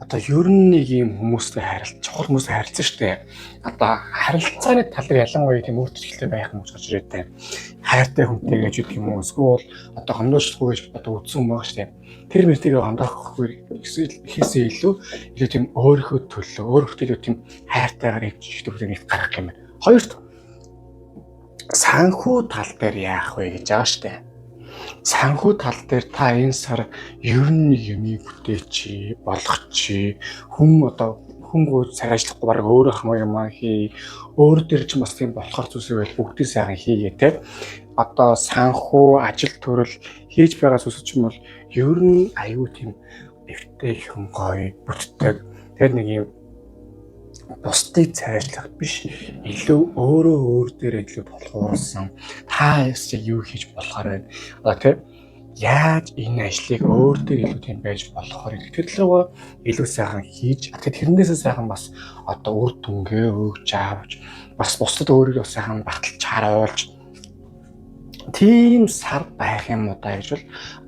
одоо ер нь нэг юм хүмүүстэй чухал хүмүүстэй харилцсан шүү дээ. Одоо харилцааны тал дээр ялангуяа тийм өөрчлөлттэй байх юм гэж ирээд байна. Хайртай хүнтэй гэж үгэх юм уу? Эсвэл одоо хомдоочгүй гэж одоо үтсэн юм байгаа шүү дээ. Тэр мөртийг хонdoхгүй хийсэн илүү тийм өөрийнхөө төлөө өөрөөхтэй тийм хайртайгаар ивчж төрөнийг гаргах юм байна. Хоёрт санхүү тал дээр яах вэ гэж байгаа шүү дээ. Санхүү тал дээр та энэ сар ер нь юмыг бүтээч, болгоч, хүн цаг ажиллахгүй баг өөрөө хамаа юм хий. Өөр дээр ч бас тийм болохоор зүйлсээ байл бүгдийг сайхан хийгээ те. Одоо санхүү, ажил төрөл хийж байгаа зүйлс ч юм бол ер нь аюу тийм эвтэй хүн гоё, бүтдэг. Тэр нэг юм бусдыг цайжлах биш илүү өөр дээр илүү болохоорсон та юу хийж болохоор байна. Одоо тийм яаж энэ ажлыг өөр дээр илүү тийм байж болохоор тэр талаа илүү сайхан хийж тэрнээсээ сайхан бас одоо үр дүнгээ өгч авч бас бусдад өөрийгөө сайхан баталж харуулж тийм сар байх юм уу та гэж бол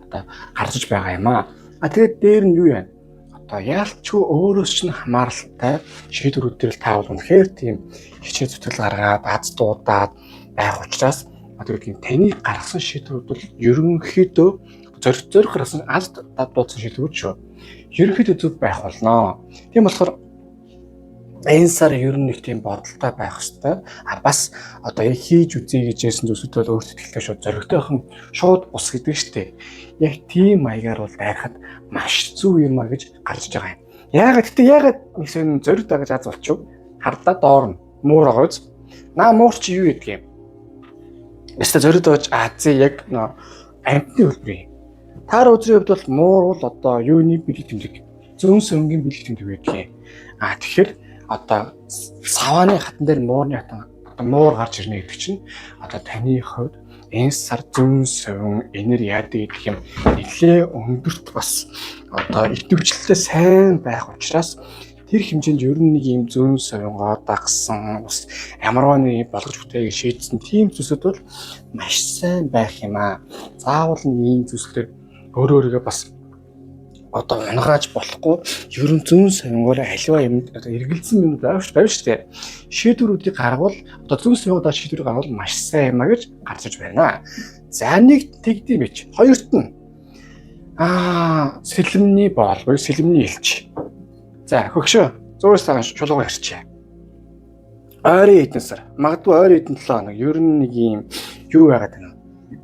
одоо гарч байгаа юм аа. Тэгээд дээр нь юу вэ? Одоо яалтчгүй өөрөөс чинь хамааралтай шийдвэрүүд дээр та бол үнэхээр тийм хичээл зүтгэл гаргаад аз дуудаад байх учраас одоо тийм таны гаргасан шийдвэрүүд бол ерөнхийдөө зориг гаргасан аз дуудсан шийдвэрүүд шүү. Ерөнхийдөө зөв байх болно. Тийм болохоор энэ сар ер нь нэг тийм бодолтой байх хэвээр. Бас одоо яг хийж үзье гэж ярьсан зүйлсүүд бол өөртөө ихтэй шууд зоригтойхон шууд ус гэдэг шүү дээ. Яг тийм маягаар бол байхад маш зүв юм а гэж гарч байгаа юм. Яагаад нэгсэн зориг дагаж аз болчих. Хардаа доорно. Муур агууз. Муур чи юу гэдэг юм? Яста зориг дагаж азээ яг амтны хөлбөр юм. Таар өдрийн хувьд бол муур бол одоо юуны бэлэг тэмдэг. Зүүн сөнгийн бэлэг тэмдэг байдаг юм. Тэгэхээр одоо савааны хатан дээр муурны хатан муур гарч ирнэ гэдэг чинь одоо таны хувьд энэ сар зүүн сувин энер яадаг гэх юм нэлээ өндөрт бас одоо идэвхжлэлтэй сайн байх учраас тэр хэмжээнд ер нь нэг юм зүүн сувингоо дагсан бас ямарваны болгож бүтээгээ шийдсэн тийм зүйлсүүд бол маш сайн байх юм аа. Заавал ийм зүйлсээр өөрөөрөө бас одоо унагааж болохгүй ер нь зүүн сувингоор аливаа юм одоо эргэлзсэн юм байв шүү дээ. Шийдвэрүүдийг гаргавал одоо зүүн сувингуудаа шийдвэр гаргавал маш сайн юм а гэж гарч иж байна. За нэг тэгдэм бич. Хоёрт нь сэлэмний боол буюу сэлэмний элч. За хөгшөө 100 сая шулуугаар ярьчаа. Ойрын эдэн сар. Магадгүй ойрын эдэн 7 хоног ер нь нэг юм юу байгаад байна.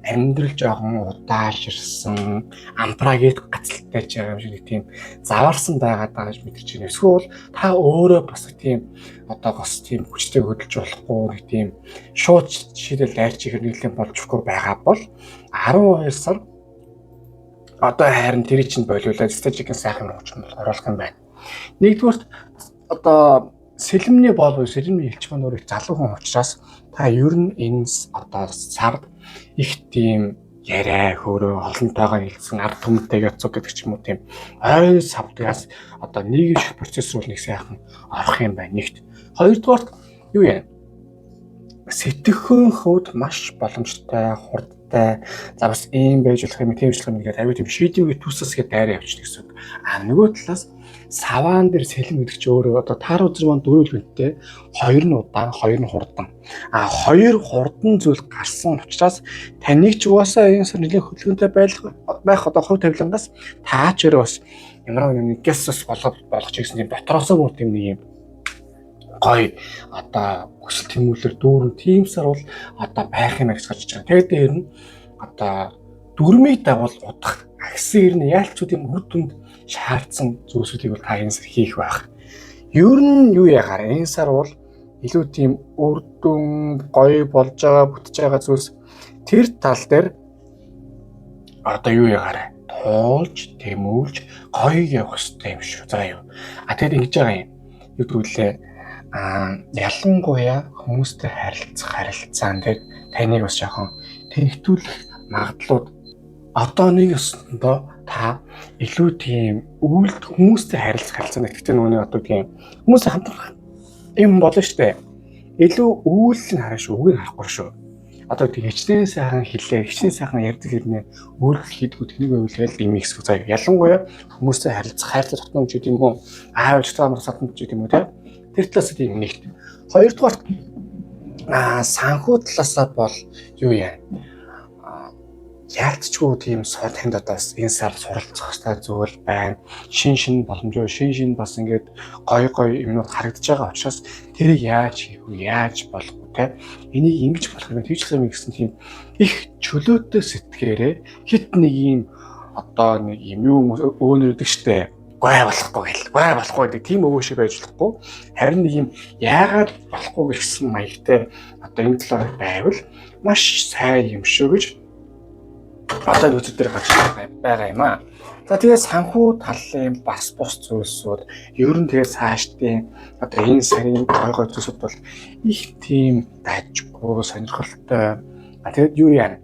Амьдрал жоохон удааширсан, ампрагет гацалтай ч юм шиг тийм заваарсан байгаад байгаа гэж мэдэрч байна. Эсвэл та өөрөө бас тийм одоо гос тийм хүчтэй хөдөлж болохгүй нэг тийм шууд шийдэл дайрч ихэр нийлэн болжгүй байгаа бол 12 сар одоо харин тэр чинь болиулаад стратегийн сайхан хөгжим оруулах юм байна. Нэгдүгürt одоо сэлэмний боол сэлэмний элч маань өөрөө залуу хүн учраас та ер нь энэ одоо сард их тийм яриа хөөрөө олонтойгоо хэлсэн ард түмэнтэйгээ цуг гэдэг ч юм уу тийм ой савдгаас одоо нийгэмших процесс руу нэг сайхан орох юм байна нэгт. Хоёрдугаар юу яа? Сэтгэхүйн хувьд маш боломжтой, хурдтай. За бас ийм байж болох юм, тийм ажиллах юм гэдэг аюу тийм шийдвэрийн түүсэсгээ дайраа явчихна гэсэн үг. Нөгөө талаас саваан дээр сэлэм гэдэг чи өөрөө одоо таар үзэр маань дөрөв хүнтэй, хоёр нь удаан, хоёр нь хурдан. Хоёр хурдан зүйл гарсан учраас таныг ч угаасаа энэ сар нэлээд хөдөлгөөнтэй байх одоо хувь тавилангаас таач өөрөө бас ямар нэгээс бас болгож ирсэн тийм дотроосоо бүр тийм нэг юм гой одоо хүсэл тэмүүлэр дүүрэн тиймсэр бол одоо байх юм гэж гарч байгаа. Тэгээд дээр нь одоо дүрмийг дагуул удах агсын ирнэ яалчуудын үр дүнд шаардсан зүйлсүүдийг бол та энэ сар хийх байх. Ер нь юу яагаар энэ сар бол илүү тийм үр дүн гоё болж байгаа бүтэж байгаа зүйлс тэр тал дээр одоо юу яагаар туулж тэмүүлж гоё явах хэрэгтэй юм шүү. За юу. Тэгээд ингэж байгаа юм. Юу гэвэл ялангуяа хүмүүстэй харилцаан дээр таныг бас жоохон тэнхтүүлэх магадлалууд одоо нэг өсөндөө та илүү тийм хүмүүстэй харилцаан гэхдээ нүуний одоо тийм хүмүүстэй хамтрах юм болно штэ. Илүү үйл нь хараа шүү, үгийг харахгүй шүү. Одоо тийм хичнээн сайхан хэлээ, хичнээн сайхан ярьдаг хэрнээ үйлдэл хийдгүү тэнийг үйлгээл юм ихсэх заяа. Ялангуяа хүмүүстэй харилцах, хайртай татна гэж юм уу? Аавч таамар сатна гэж юм уу те? Тэр талаас тийм нэгт. Хоёрдугаар санхүү талаасаа бол юу яа? Яалтчгүй тийм танд одоо энэ сар суралцах хэрэгтэй зүйл байна. Шин боломжтой, шин бас ингээд гой юмнууд харагдаж байгаа учраас тэрийг яаж хийх вэ? Яаж болох вэ те? Энийг ингэж болох юм хийж байгаа юм гэсэн тийм их чөлөөтэй сэтгэгээрээ хит нэг юм одоо нэг юм юу өөнөрдөг штэ. Гой болохгүй гэдэг тийм өвөө шиг байж болохгүй. Харин нэг юм яагаад болохгүй гэсэн маягтай одоо энэ талаар байвал маш сайн юм шүү гэж одоо үзэл дээр гарч байгаа юм аа. За тэгээд санхүү талын бас бус зүйлсүүд ер нь тэгээд цаашдын одоо энэ сарын гой зүйлсүүд бол их тийм дайжгүй сонирхолтой. Тэгээд юу яа?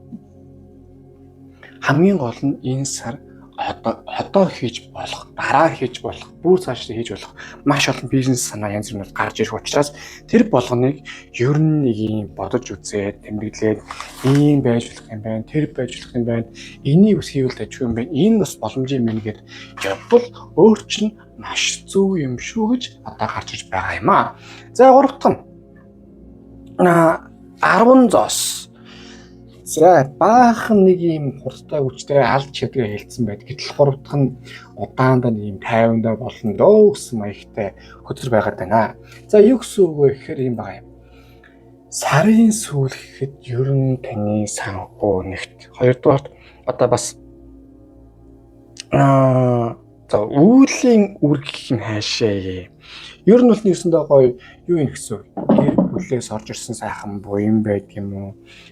Хамгийн гол нь энэ сар одоо хийж болох, дараа хийж болох, бүр цаашдаа хийж болох маш олон бизнес санаа янз бүрээр гарч ирэх учраас тэр болгоныг ер нь нэг юм бодож үзээд тэмдэглээд ийм байж болох юм байна, тэр байж болох юм байна, энийг бас хийвэл ажиг юм байна, энэ бас боломж юм байна гэд явбал өөр чинь маш зөв юм шүү гэж одоо гарч иж байгаа юм аа. За гуравтхан 10 зоос. За баахан нэг юм хурдтай хүчтэй алд чиглэгээ хэлсэн байд. Гэтэл гуравдах нь удаандаа нэг юм 50-ндаа болно дөө гэсэн маягтай хөтөр байгаад байна. За юу гэсэн үг вэ гэхээр юм байгаа юм. Сарын сүүл гэхэд ер нь таны санхүү нэгт. Хоёрдугаар одоо бас за үүлийн үр гэх юм хаашаа. Ер нь бол нэгсэндээ гоё юу юм гэсэн үг. Гэр бүлээс орж ирсэн сайхан буян байдаг юм уу?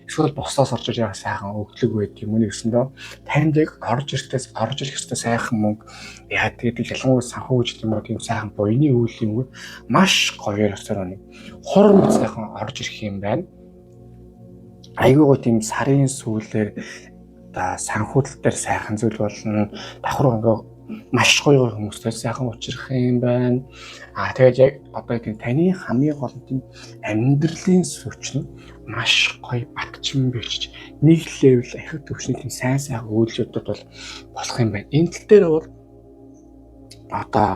Эсвэл босоос орж ирэх сайхан өгдлөг байдаг юм уу нэгсэндээ танд яг орж ирэх хэвээр сайхан мөнгө яа тэгээд ялангуяа санхүү гэж юм уу тийм сайхан буяны үйл юм уу маш гоёор өсөр нэг хурам сайхан орж ирэх юм байна. Айгуугаа тийм сарын сүүлээр одоо санхүү дээр сайхан зүйл болно. Давхар ингээ маш гоё хүмүүстэй сайхан учрах юм байна. Тэгээд яг одоо тийм таны хамгийн гол нь амьдралын сүвч нь маш гоё батчин бэлчиж нэг левел ахих төвшний тийм сайн үйлчлэлүүд бол болох юм байна. Энэ тал дээр бол одоо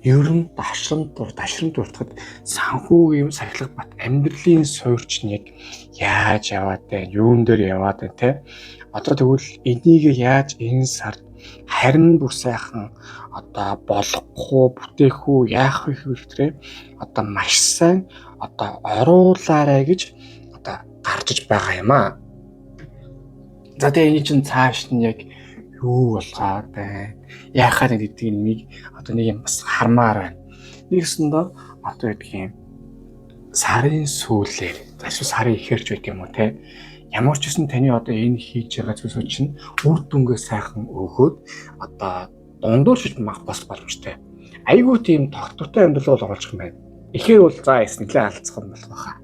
ер нь дашрам дуртахад санхүү юм сахилга бат амьдралын суурьчныг яаж яваад байна, юун дээр яваад байна те. Одоо тэгвэл энийг яаж энэ сард харин бүр сайхан одоо болохгүй бүтээх үү яах вэ гэхээр одоо маш сайн одоо оруулаарай гэж одоо гарч иж байгаа юм аа. За тэгээ энэ чинь цааш нь яг юу болгоод байна? Яахаар гэдэг нэг одоо нэг юм бас хармаар байна. Нэгсэндээ одоо гэдгийг сарын сүүлээр эсвэл сарын ихэрч байдаг юм уу те? Ямар ч гэсэн таны одоо энэ хийж байгаа зүйлсүүд чинь үр дүнгээ сайхан өгөөд одоо дундуурч мах бас боломжтой. Айгүй тийм тогтвортой амьдрал бол оруулах юм байна. Ихэр бол за эс нэглээ алдцах юм болох байхаа.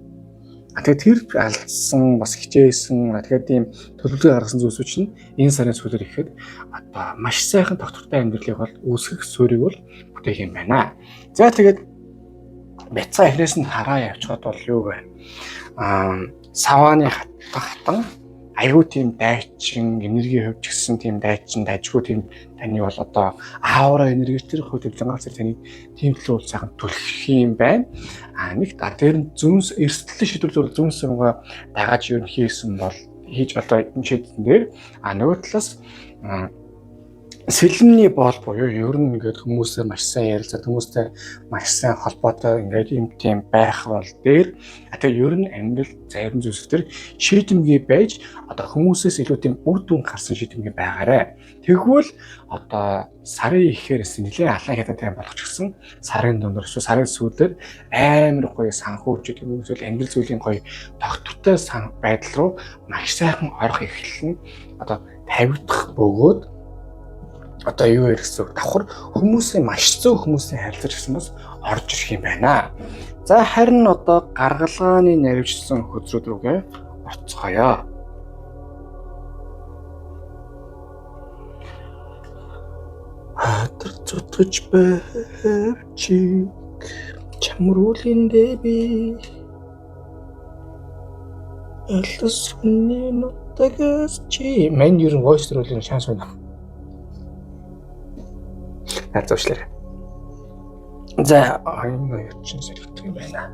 Тэгэхээр тэр алдсан бас хичээсэн тэгээд тийм төлөвлөгөө гаргасан зүйлсүүд чинь энэ сарын сүүлээр ирэхэд одоо маш сайхан доктортой амьдралыг бол үүсгэх суурийг бол бүтээх юм байна. За тэгээд бяцаа эхнээс нь хараа явчихад бол юу вэ? Савааны хатан аюу тийм дайчин энерги хөвч гисэн тийм дайчин дайжгүй тийм таны бол одоо аавра энерги тэр хөдөлгөөн ганцаар таны тийм төлөө бол сайхан түлхэх юм байна. Нэгт тэр нь зүнс эрсдэл шийдвэр зүнс сумгаа дагаж юу хийсэн бол хийж одоо энэ шийдсэн дээр нөгөө талаас сэлмний боол буюу ер нь ингээд хүмүүсээ маш сайн ярилцаад хүмүүстэй маш сайн холбоотой ингээд юм тийм байх бол дээр тэгээ ер нь амьдрал зарим зүйлсээр шийдэмгий байж одоо хүмүүсээс илүү тийм үр дүн гарсан шийдэмгий байгаарэ. Тэгвэл одоо сарын ихэхээрээс нэлээд алан хятад тайм болох ч гэсэн сарын дундор эсвэл сарын сүүлээр амар гоё санхүүчүүд юм эсвэл амьдрал зүйлийн гоё тогтвортой байдал руу маш сайхан орох эхэлнэ. Одоо тавигдах бөгөөд одоо юу вэ гэсэн давхар хүмүүсийн маш зөв хүмүүсийн харилцаж гэсэн бас орж ирэх юм байна. За харин одоо гаргалгааны наривчлсан хөзрүүд рүүгээ орцгоё. Хатар цутгаж байвчиг чамруулиндээ би алс хүний нутагаас чи мен ер нь voice руулийн шанс байна. Хацуучлаарай. За энэ чинь сэргдэг юм байна.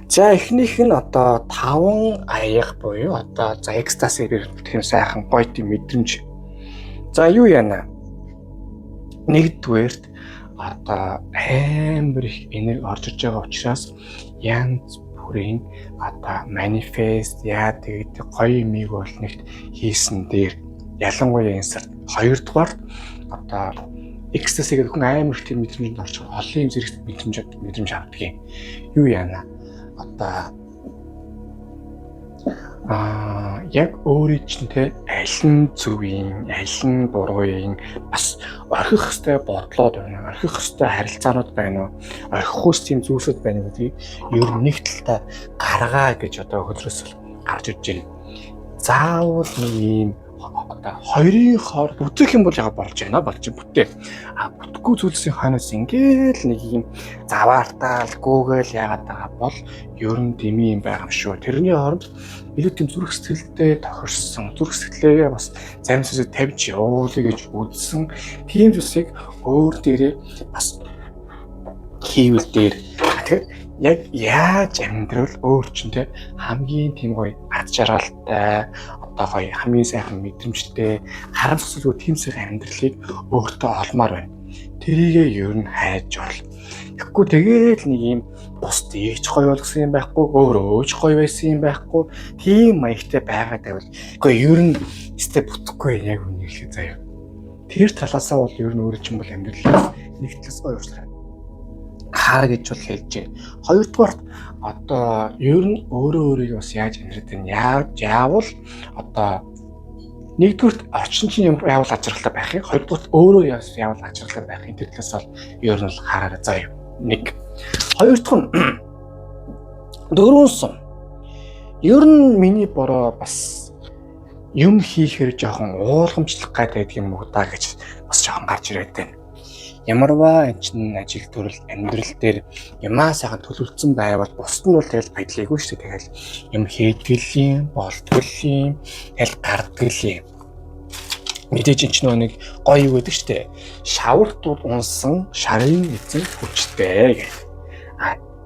За эхнийх нь одоо 5 аяг буюу одоо за экстасиэр тийм сайхан гоё тийм мэдрэмж. За юу яана? Нэгдүгээрт одоо амар их энерги орж иж байгаа учраас янз бүрийн одоо манифест яа тэгээд гоё юмыг бол нэгт хийсэн дээр ялангуяа энэ сард 2 дугаар одоо экстасигээр хүн амар их тийм мэдрэмжинд орж олон юм зэрэг мэдрэмж авдаг юм. Юу яана? Одоо яг өөрийн чинь те аль нь зөвийн, аль нь бурууийн бас орхих хэвээр бодлоод байна. Орхих хэвээр харилцаанууд байна уу? Орхих хүс тийм зүйлсүүд байна гэдгийг ер нь нэг талтай гаргаа гэж одоо хөдрөөс гарч ирж байна. Заавал нэг юм одоо хоёрын хоор бүтээх юм бол яга болж байна бүтээ. Бүтэхгүй зүйлсийн хойноос ингээл нэг юм заваартаал гүүгээл яагаад байгаа бол ер нь дими юм байгаа юм шүү. Тэрний оронд илүү тийм зүрх сэтгэлдээ тохирсон, зүрх сэтгэлээ бас зарим зүйлсээ тавьж явуулъя гэж үзсэн тийм зүйлсийг өөр дээрээ бас хийвэл дээр тэгэхээр яг яаж амьдрал өөрчнтэй хамгийн тийм гоё ад жаргалтай одоо гоё хамгийн сайхан мэдрэмжтэй харамсалгүй тийм сайхан амьдралыг өөртөө олмоор байна. Тэрийгээ ер нь хайж бол. Тэгэхгүй тэгээл нэг юм бусд ийч гоё болгосон юм байхгүй, өөрөө ч гоё байсан юм байхгүй. Тийм маягтай байгаад байвал үгүй ер нь өстэй бүтэхгүй яг үнэ хэлээ заяа. Тэр талаасаа бол ер нь өөрөө ч юм бол амьдралаас нэг талаас гоё уучлаарай. Хаа гэж бол хэлж байна. Хоёрдугаар одоо ер нь өөрөө бас яаж амьдрах вэ? Яавал одоо нэгдүгээр орчин чинь яавал ажиглалтай байх юм. Хоёрдугаар өөрөө яавал ажиглалтай байх юм. Тэр талаас бол ер нь л хараарай заяа. 1. Хоёрдугаар дөрөвсөн. Ер нь миний бороо бас юм хийхээр жоохон ууламжлах гэдэг юм уу даа гэж бас жоохон гарч ирээд байна. Ямарваа энэ чинь ажил төрөл амьдрал дээр ямаа сайхан төлөвлөсөн байвал бусд нь бол тэгэл баядлаагүй шүү дээ. Тэгэл юм хийдгэл юм, болтгол юм, тэгэл гардгэл юм. Мэдээж энэ ч нэг гоё юу гэдэг шүү дээ. Шаварт унсан шарын эзэн хүчтэй гэх.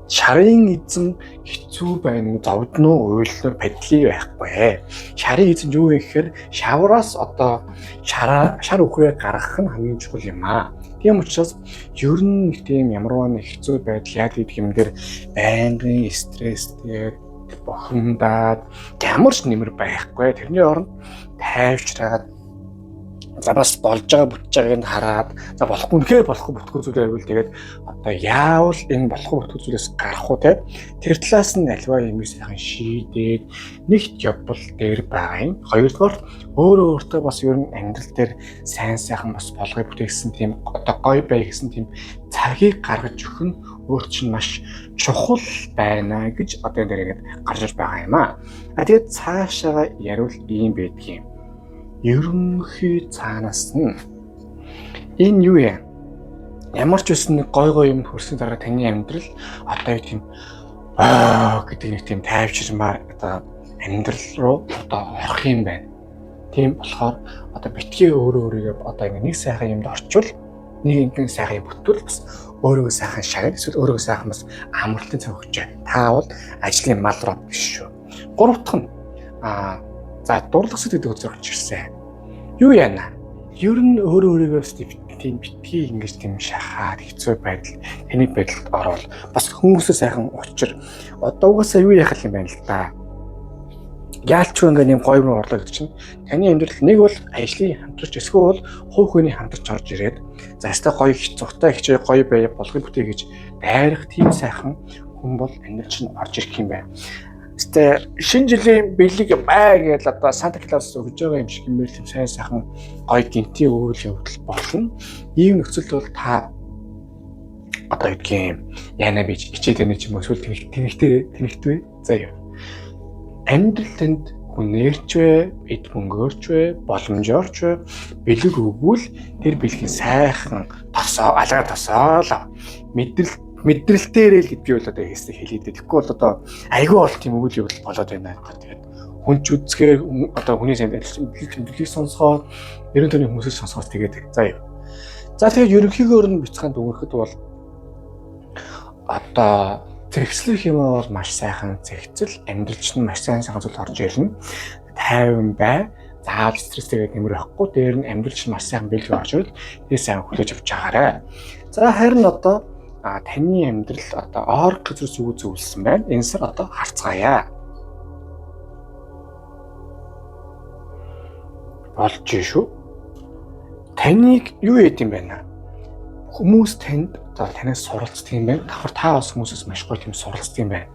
Шарын эзэн хэцүү байна уу, зовдно уу, уйлал падлий байхгүй. Шарын эзэн юу вэ гэхээр шавраас одоо шар үхвээ гаргах нь хамгийн чухал юм аа. Тийм учраас ер нь тийм ямарваа нэг хэцүү байдал яад гэдэг юм дээр байнгын стресстэй бохомдаад ямар ч нэмэр байхгүй. Тэрний оронд тайвшраад за бас болж байгаа бүтэж байгааг нь хараад за болохгүй нэхэр болохгүй бүтгүү зүйл байвал тэгээд одоо яавал энэ болохгүй бүтгүү зүйлээс гарах уу те тэр талаас нь альва юм сайхан шийдээд нэгт явбал дээр байгаа юм. Хоёрдугаар өөртөө бас ер нь амьдрал дээр сайн сайхан бас болгоё бүтээгсэн тийм одоо гоё бай гэсэн тийм цагийг гаргаж өгөх нь өөрт чинь маш чухал байна гэж одоо энэ дээрээ гарч иж байгаа юм аа. Тэгээд цаашаа яривал ийм байдгийн. Ерөнхий цаанаас нь энэ юу юм? Ямар ч үсэн нэг гой юм хөрсөн дараа таны амьдрал одоо тийм гэдэг нэг тийм тайвширмаар одоо амьдрал руу одоо орох юм байна. Тийм болохоор одоо битгий өөрийгөө одоо нэг сайхан юмд орчвол нэг ингэн сайхан юм бүтвэл бас өөрийгөө сайхан шагнал эсвэл өөрийгөө сайхан бас амралтын цаг өгч байна. Та бол ажлын мал руу биш шүү. Гурав дахь нь за дурлагсад гэдэг үзэр орж ирсэн. Юу яана? Ер нь өөрийгөө тийм битгий ингэж тийм шахаад хэцүү байдал таны байдалд орвол бас хүмүүсээ сайхан учир одоо угаасаа юу яах юм байна л да. Яалч ингээ нэм гоё руу орлоо гэдэг чинь таны амьдрал нэг бол ажлын хамтарч эсвэл хувь хүний хамтарч орж ирээд за ястай гоё зугтай хичээ гоё бай болгоё бүтээ гэж дайрах тийм сайхан хүн бол амьдрал чинь орж ирэх юм байна. Тэ шинэ жилийн бэлэг бай гэж одоо Санта Клаус өгж байгаа юм шиг юм тийм сайн сайхан гоё гинтийн үйл явдал болно. Ийм нөхцөлд бол та одоо үгүйм яана бич хичээд байна ч юм уу эсвэл тэнэгтвэ заяа. Амьдрал тэнд хүнээрч вэ, эд мөнгөөрч вэ, боломжоорч вэ бэлэг өгвөл тэр бэлгийн сайхан тосоо алга тосоолоо мэдрэлтээрээ л би бол одоо хэлсэг хэлээд тэгэхгүй бол одоо айгүй бол тийм үйл явдал болоод байна. Тэгээд хүн ч үзгээр одоо хүний сэндэлийг сонсгоо ерөн төвний хүмүүсээс сонсгоос тэгээд заяа. За тэгээд ерөнхийдөө нь бяцхан дүгнэхэд бол одоо зэгцлэх юм бол маш сайхан зэгцэл амьдралч нь маш сайхан зүйл орж ирнэ. Тайван бай. Заавал стресстэйгээ нэмрэхгүй дээр нь амьдралч нь маш сайхан бэлэг орж ирэл тэр сайн хүлээж авч байгаарай. За харин одоо таны амьдрал одоо ор газраас юу зөвлөсөн байна? Энэ сар одоо харцгаая. Болж шүү. Таныг юу яд юм байна? Хүмүүс танд одоо танаас суралцдаг юм байна. Давхар та бас хүмүүсээс маш гоё тийм суралцдаг юм байна.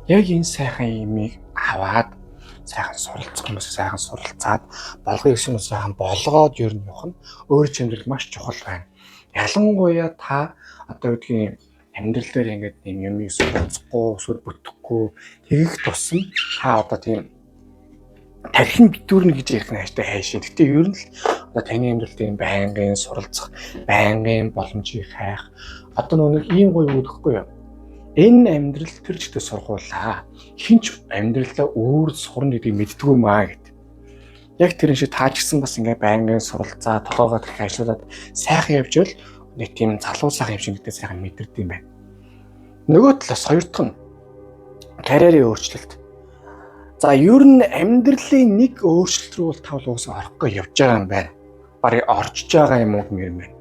Яг энэ сайхан юмыг аваад сайхан суралцах хүмүүсээ сайхан суралцаад болгоё гэсэн хүмүүс сайхан болгоод ер нь явах нь өөр чимрэл маш чухал байна. Ялангуяа та одоо үгдгийн амьдрал дээр ингээд юм суралцахгүй, эсвэл бүтэхгүй тэгэх тусам та одоо тийм тархин битүүрнэ гэж ярих нь хайшаа. Гэтэ ер нь л одоо таны амьдрал дээр байнгын суралцах, байнгын боломжийг хайх. Одоо нэг ийм гоё өгөхгүй юу? Энэ амьдрал тэр чигтээ сургуулаа. Хинч амьдралаа өөр сурна гэдгийг мэддэггүй маа гэд. Яг тэр шиг таа ч гэсэн бас ингээд байнгын суралцаа, толгоогоо их ажиллаад сайхан явж бол нэг тийм залуу сайхан юм шиг гэдэг сайхан мэдэрдэг юм байна. Нөгөө талаас хоёр дахь нь карьерийн өөрчлөлт. За ер нь амьдралын нэг өөрчлөлт рүү бол тавл уусаа орохгүй явж байгаа юм байна. Барыг орчиж байгаа юм уу гэмээр байна.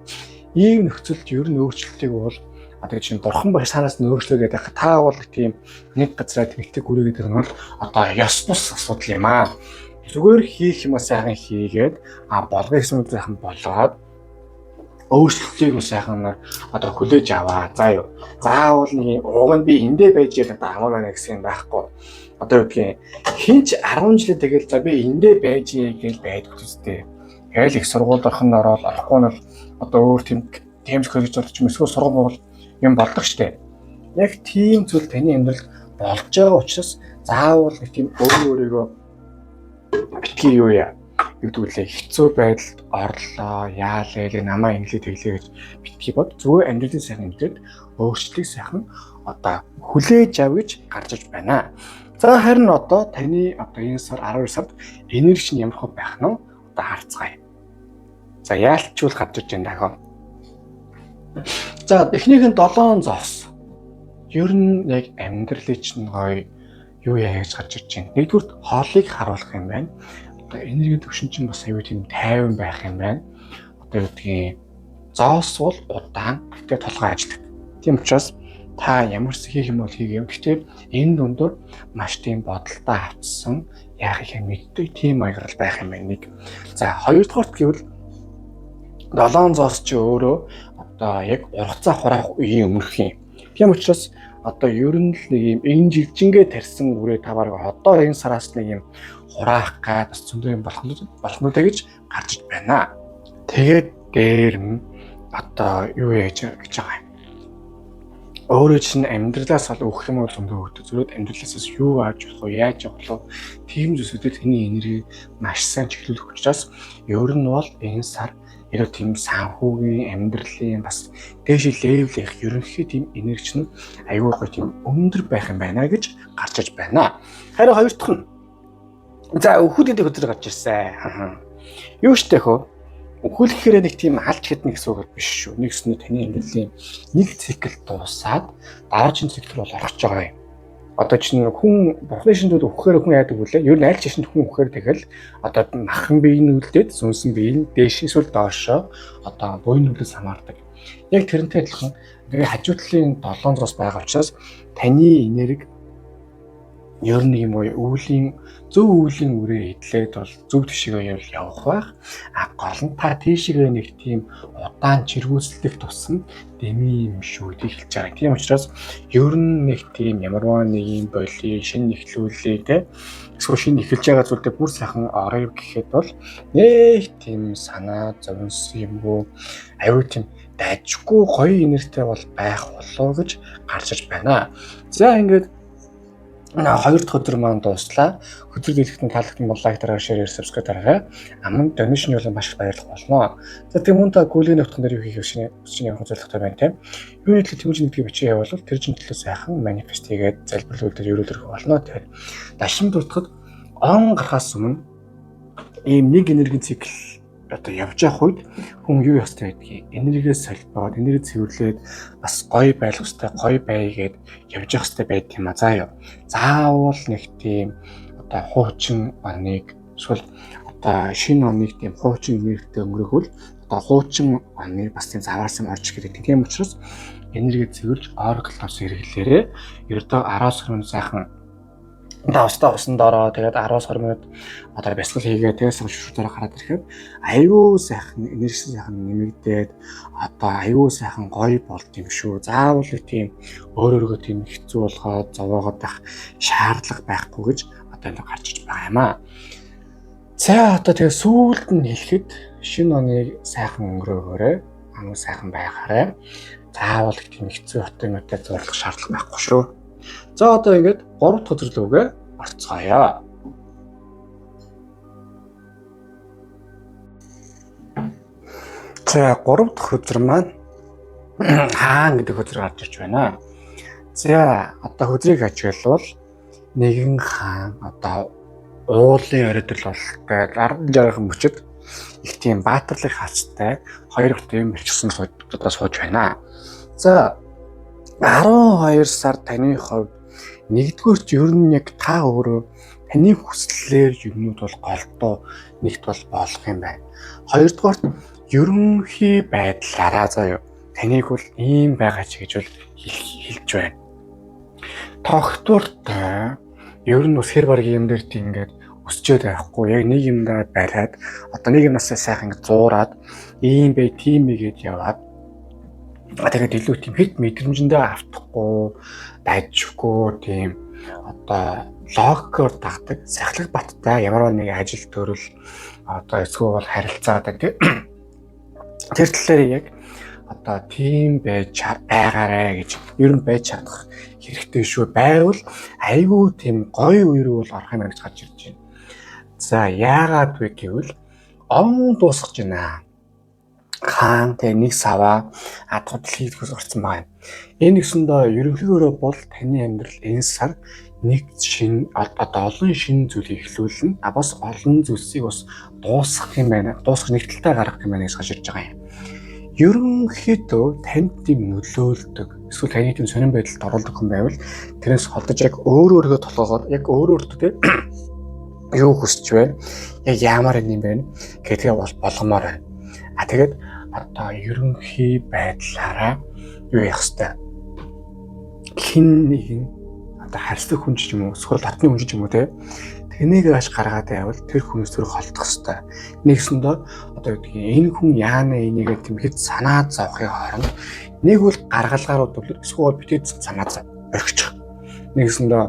Ийм нөхцөлд ер нь өөрчлөлтийг бол одоо чинь бурхан бай санаас нь өөрчлөөгээд байх. Та бол тийм нэг газараа тэмэлтэг хүрээгээд байгаа нь бол одоо ёс бус асуудал юм аа. Зүгээр хийх юм сайхан хийгээд болгоё гэсэн үг сайхан болгоод өөрчлөлтийг сайхан одоо хүлээж аваа. За юу. Заавал нэг уг нь би эндээ байж байгаа одоо хамаа байна гэсэн юм байхгүй. Одоо үгүйм хинч 10 жилээ тэгэл за би эндээ байж гэж байдг үстэй. Тэгэл их сургууль орхон ороод орохгүй нь одоо өөр тийм college орч юм эсвэл сургууль юм болдог штэ. Яг тийм зүйл таны амьдралд болж байгаа учраас заавал нэг тийм өөрийгөө битгий юу яа гэдгүүлээ хэцүү байдалд орлоо, яалаа, намаа инглээ тэглээ гэж битгий бод зүгээр амьдралын сайхан амьдралд өөрчлөлийг сайхан одоо хүлээж авъя гэж гарч иж байна. За харин одоо таны одоо энэ сар 12 сард энерги нь ямар хөө байх нь одоо харцгаая. За яалтчул гарч иж байна дахин. За эхнийх нь 7 зоос. Ер нь яг амьдралын чинь гоё юу яа гэж гарч иж байна. Нэгдүгээр хоолыг харуулах юм байна. Одоо энерги төвшин чинь бас аюу тийм тайван байх юм байна. Одоо үгдгийн зоос бол удаан гэхдээ толгой ажилладаг. Тийм учраас та ямар хийх юм бол хийгээм. Гэхдээ энэ дундор маш тийм бодолтой авцсан яах их мэддэг тийм маяграл байх юм байна. Нэг. За хоёрдугаарт гэвэл 7 зоос чи өөрөө одоо яг ургацаа хураах үеийн өмнөх юм. Тийм учраас одоо ер нь л нэг юм энэ жилжингээ тарьсан үрээ та бараг одоо энэ сараас нэг юм хураах гад бас зөндөө юм болохнуудаа гэж гарч иж байна. Тэгээд дээр нь одоо юу яаж байгаа юм. өөрөө чинь амьдралаас бол өгөх юм бол зөндөө өгдөг. Зөвхөн амьдралаас юу ааж болох вэ? Яаж явах вэ? Тийм зүйлсүүдэд таны энерги маш сайн чиглүүлэх учраас ер нь бол энэ сар ерөө тийм санхүүгийн амьдралын бас дээш левелийнх ерөнхий тийм энерги чинь аюул гой тийм өндөр байх юм байна гэж гарч иж байна. Харин хоёр дахь нь за өхүүдийн өдөр гарч ирсэн. Юу штэ хөө? Өхөл гэхээр нэг тийм алж хэднэ гэсэн үг биш шүү. Нэгс нь таны амьдралын нэг цикл дуусаад дараагийн цикл бол орж байгаа юм. Одоо чинь хүн бурхны шинжүүд өгөхээр хүн яадаг вүлээ? Ер нь аль ч шинж хүн өгөхээр тэгэл одоо махан биеийн үлдээд сүнсэн биеийн дээш эсвэл доошоо одоо буйн үлдээс хамаардаг. Яг тэрнтэй адилхан тэгээ хажуу талын 7 зураас байгаа учраас таны энерги ер нь юм уу зөв үеийн үрээ идэлээд бол зөв тишгээ явах байх. Гол нь та тийшээ нэг тийм удаан чиргүүцэлдэх тусам дэми юм шүүдийг хэлж байгаа. Тийм учраас ер нь нэг тийм ямарваа нэг юм боли шинэ нэхлүүлээ те эсвэл шинэ эхэлж байгаа зүйлдээ бүр сайхан орё гэхэд бол нэг тийм санаа зовнос юм уу аюу тийм дайжгүй гоё энергитэй бол байх болоо гэж гарч иж байна. За ингээд хоёр дахь өдөр маань дуслаа. Өдөр дэлгэхтэн таалагдсан бол лайк дараагаар шеэр subscribe дараарай. Аман донешны бол маш их баярлах болно. За тийм үнтэй гүлийн нөхцөн дээр юу хийх өсчний явах зорилготой байна тийм. Юуны төлөө тэмүүлж нэгдгийг бичиж явуул тэр чинь төлөө сайхан манифест хийгээд залбирлууд дээр өрөөлөх болно. Тэгэхээр дашин дуртахад он гарахаас өмнө ийм нэг энергийн цикл одоо явж явах үед хүн юу ястай байдгийг энергиээс солиод энерги цэвэрлээд бас гоё байх хэвээр гоё байгээд явж явах хэвээр байд юм а заа юу. Заавал нэг тийм одоо хуучин оныг эсвэл одоо шинэ оныг тийм хуучин энергитэй өнгөрөхвөл одоо хуучин оны бас тийм заваарсан орж ирэх. Тийм учраас энерги цэвэрлж оргол авс хэрэглээрээ ердөө 10 минут сайхан давстаа усан дороо тэгээд 10-20 минут одоо бясалгал хийгээд тэгээд шүршүүдээр гараад ирэхэд аюу сайхан энерги сайхан нэмэгдээд одоо аюу сайхан гоё болт юм шүү. Заавал тийм өөрөөрөө тийм хэцүү болгоод зовоогоод байх шаардлага байхгүй гэж одоо энэ гарч иж байгаа юм аа. За одоо тэгээд сүүлд нь хэлэхэд шинэ оныг сайхан өнгөрөөгөөрэй. Амин сайхан байгаарай. Заавал тийм хэцүү хотынуудад зурлах шаардлага байхгүй шүү. За одоо ингээд 3 дахь өдөр рүүгээ орцгоё. За 3 дахь өдөр маань хаан гэдэг өдөр гарч ирж байна. За одоо өдрийг ажиглавал нэгэн хаан одоо уулын оройдол болтой 10-60 мөчөд их тийм баатарлыг хацтай хоёр тийм мэрчсэн одоо сууж байна. За 12 сар таны хувьд нэгдүгээрт ер нь яг та өөрөө таны хүслээр юмнууд бол голдоо нэгт бол болох юм байна. Хоёрдугаарт ерөнхий байдлаараа заяа таныг бол ийм байгаа ч гэж бол хэлж байна. Тогтворт ер нь бас хэр баргийн юм дээр тийм ингээд өсчөөд байхгүй яг нэг юмдаа бариад одоо нэг юмнаас сайхан ингээд зуураад ийм бай тийм игээд яваад тэгээд илүү тийм хэд мэдрэмжэндээ автахгүй дайжгүй тийм одоо логикоор дагдаг сахилга баттай ямар нэг ажил төрөл одоо эсвэл бол харилцаадаг тэр талаар яг одоо тийм байж байгаарэ гэж ер нь байж чадах хэрэгтэй шүү. Байвал айгүй тийм гоё үе рүү бол орох юм гэж гарч ирж байна. За яагаад вэ гэвэл он дуусгаж байна. Хаан тэг нэг саваа адгууд хийдгүүс орсон байна. Энэ гэсэндээ ерөнхийдөө бол таны амьдрал энэ сар нэг шин одоо олон шин зүйлийг эхлүүлнэ. Бас олон зүйлсийг бас дуусгах юм байна. Дуусгах нэг талтай гаргах юм байна гэж гарч ирж байгаа юм. Ерөнхийдөө танд тийм нөлөөлдөг эсвэл таны тийм сонирн байдалд оруулдаг хүн байвал тэрнээс холдож яг өөрөөрөө толгоогоор яг өөрөөртөө тийм юу хүсэж байна. Яг ямар юм бэ гэдгээ бол болгомоор байна. Тэгээд одоо ерөнхий байдлаараа юу яах вэ? Хин нэгэн одоо харьцдаг хүн ч юм уу эсвэл татны хүн ч юм уу тэнийг аж гаргаад байвал тэр хүнээс тэр холдох хэвээр. Нэгсэндээ одоо гэдгийг энэ хүн яана энийгээ тэмхэд санаа зовхын хооронд нэг бол гаргалгаарууд бол эсвэл битэд санаа зов орхичих. Нэгсэндээ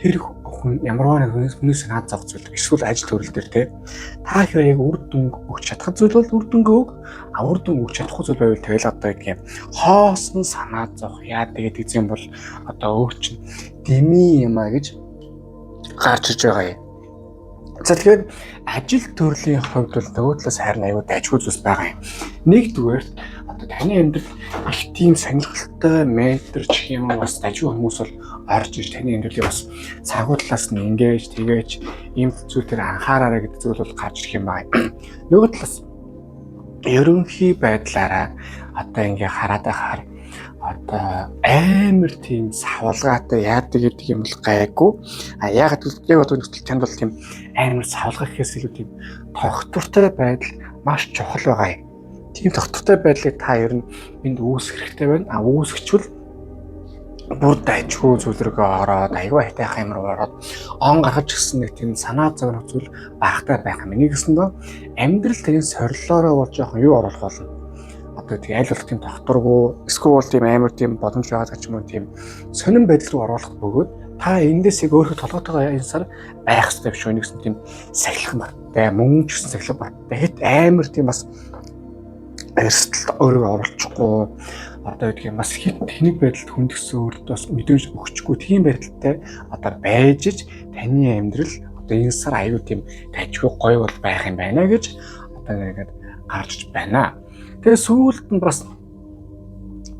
тэр хүн ямарваа нэг хүний санаа зовж зүйл эсвэл ажил төрөл дээр те та хэрэг яг үр дүн өгч чадах зүйл бол үр дүнгээ өг үр дүн өгч чадахгүй зүйл байвал тэгэл одоо яг юм хоосон санаа зовх яа тэгээд эзэн бол одоо өөр чинь дими юм а гэж гарч иж байгаа юм. За тэгэхээр ажил төрлийн хувьд бол нөгөө талаас харин аюул дайггүй зүйлс байгаа юм. Нэгдүгээр одоо таны амьдрал их тийм сонирхолтой ментор ч юм уу бас дайггүй хүмүүс бол орж иж таны амьдралыг бас санхүү талаас нь ингэж тэгэж ийм зүйлээр анхаараарай гэдэг зүйл бол гарч ирэх юм байна. Нөгөө талаас ерөнхий байдлаараа одоо ингээ хараад байхаар одоо амар тийм савлгаатай яадаг гэдэг юм бол гайгүй. Яг одоо нөхцөл танд бол тийм амар савлгаа гэхээс илүү тийм тогтвортой байдал маш чухал байгаа юм. Тийм тогтвортой байдлыг та ер нь энд үүсгэх хэрэгтэй байна. Үүсгэчвэл бүр дайггүй зүйл рүүгээ ороод аягүй хайтайх юмруу ороод он гаргаж гисэн нэг тийм санаа зовох зүйл багтаа байх юм. Нэгсэндээ амьдрал тэрийн сорилоороо бол жоохон юу оруулах болно. Одоо тийм аль болох тийм тогтворгүй эсвэл тийм амар тийм боломж байгаа ч юм уу тийм сонирн байдал руу оруулах бөгөөд та эндээсээ өөрийнхөө толгойтойгоо энэ сар байх хэрэгтэй биш үү? Нэгсэн тийм сахилах баттай мөн ч гэсэн сахилах баттай хэд амар тийм бас эрсдэлд өөрөө оруулахгүй одоо гэдэг юм бас хит техник байдалд хүндгсэн өөртөө бас мэдрэмж өгчгүй тийм байдалтай одоо байж иж таны амьдрал одоо энэ сар аюу тийм тажгүй гоё бол байх юм байна гэж одоо ингээд гарч байна. Тэгээ сүүлд нь бас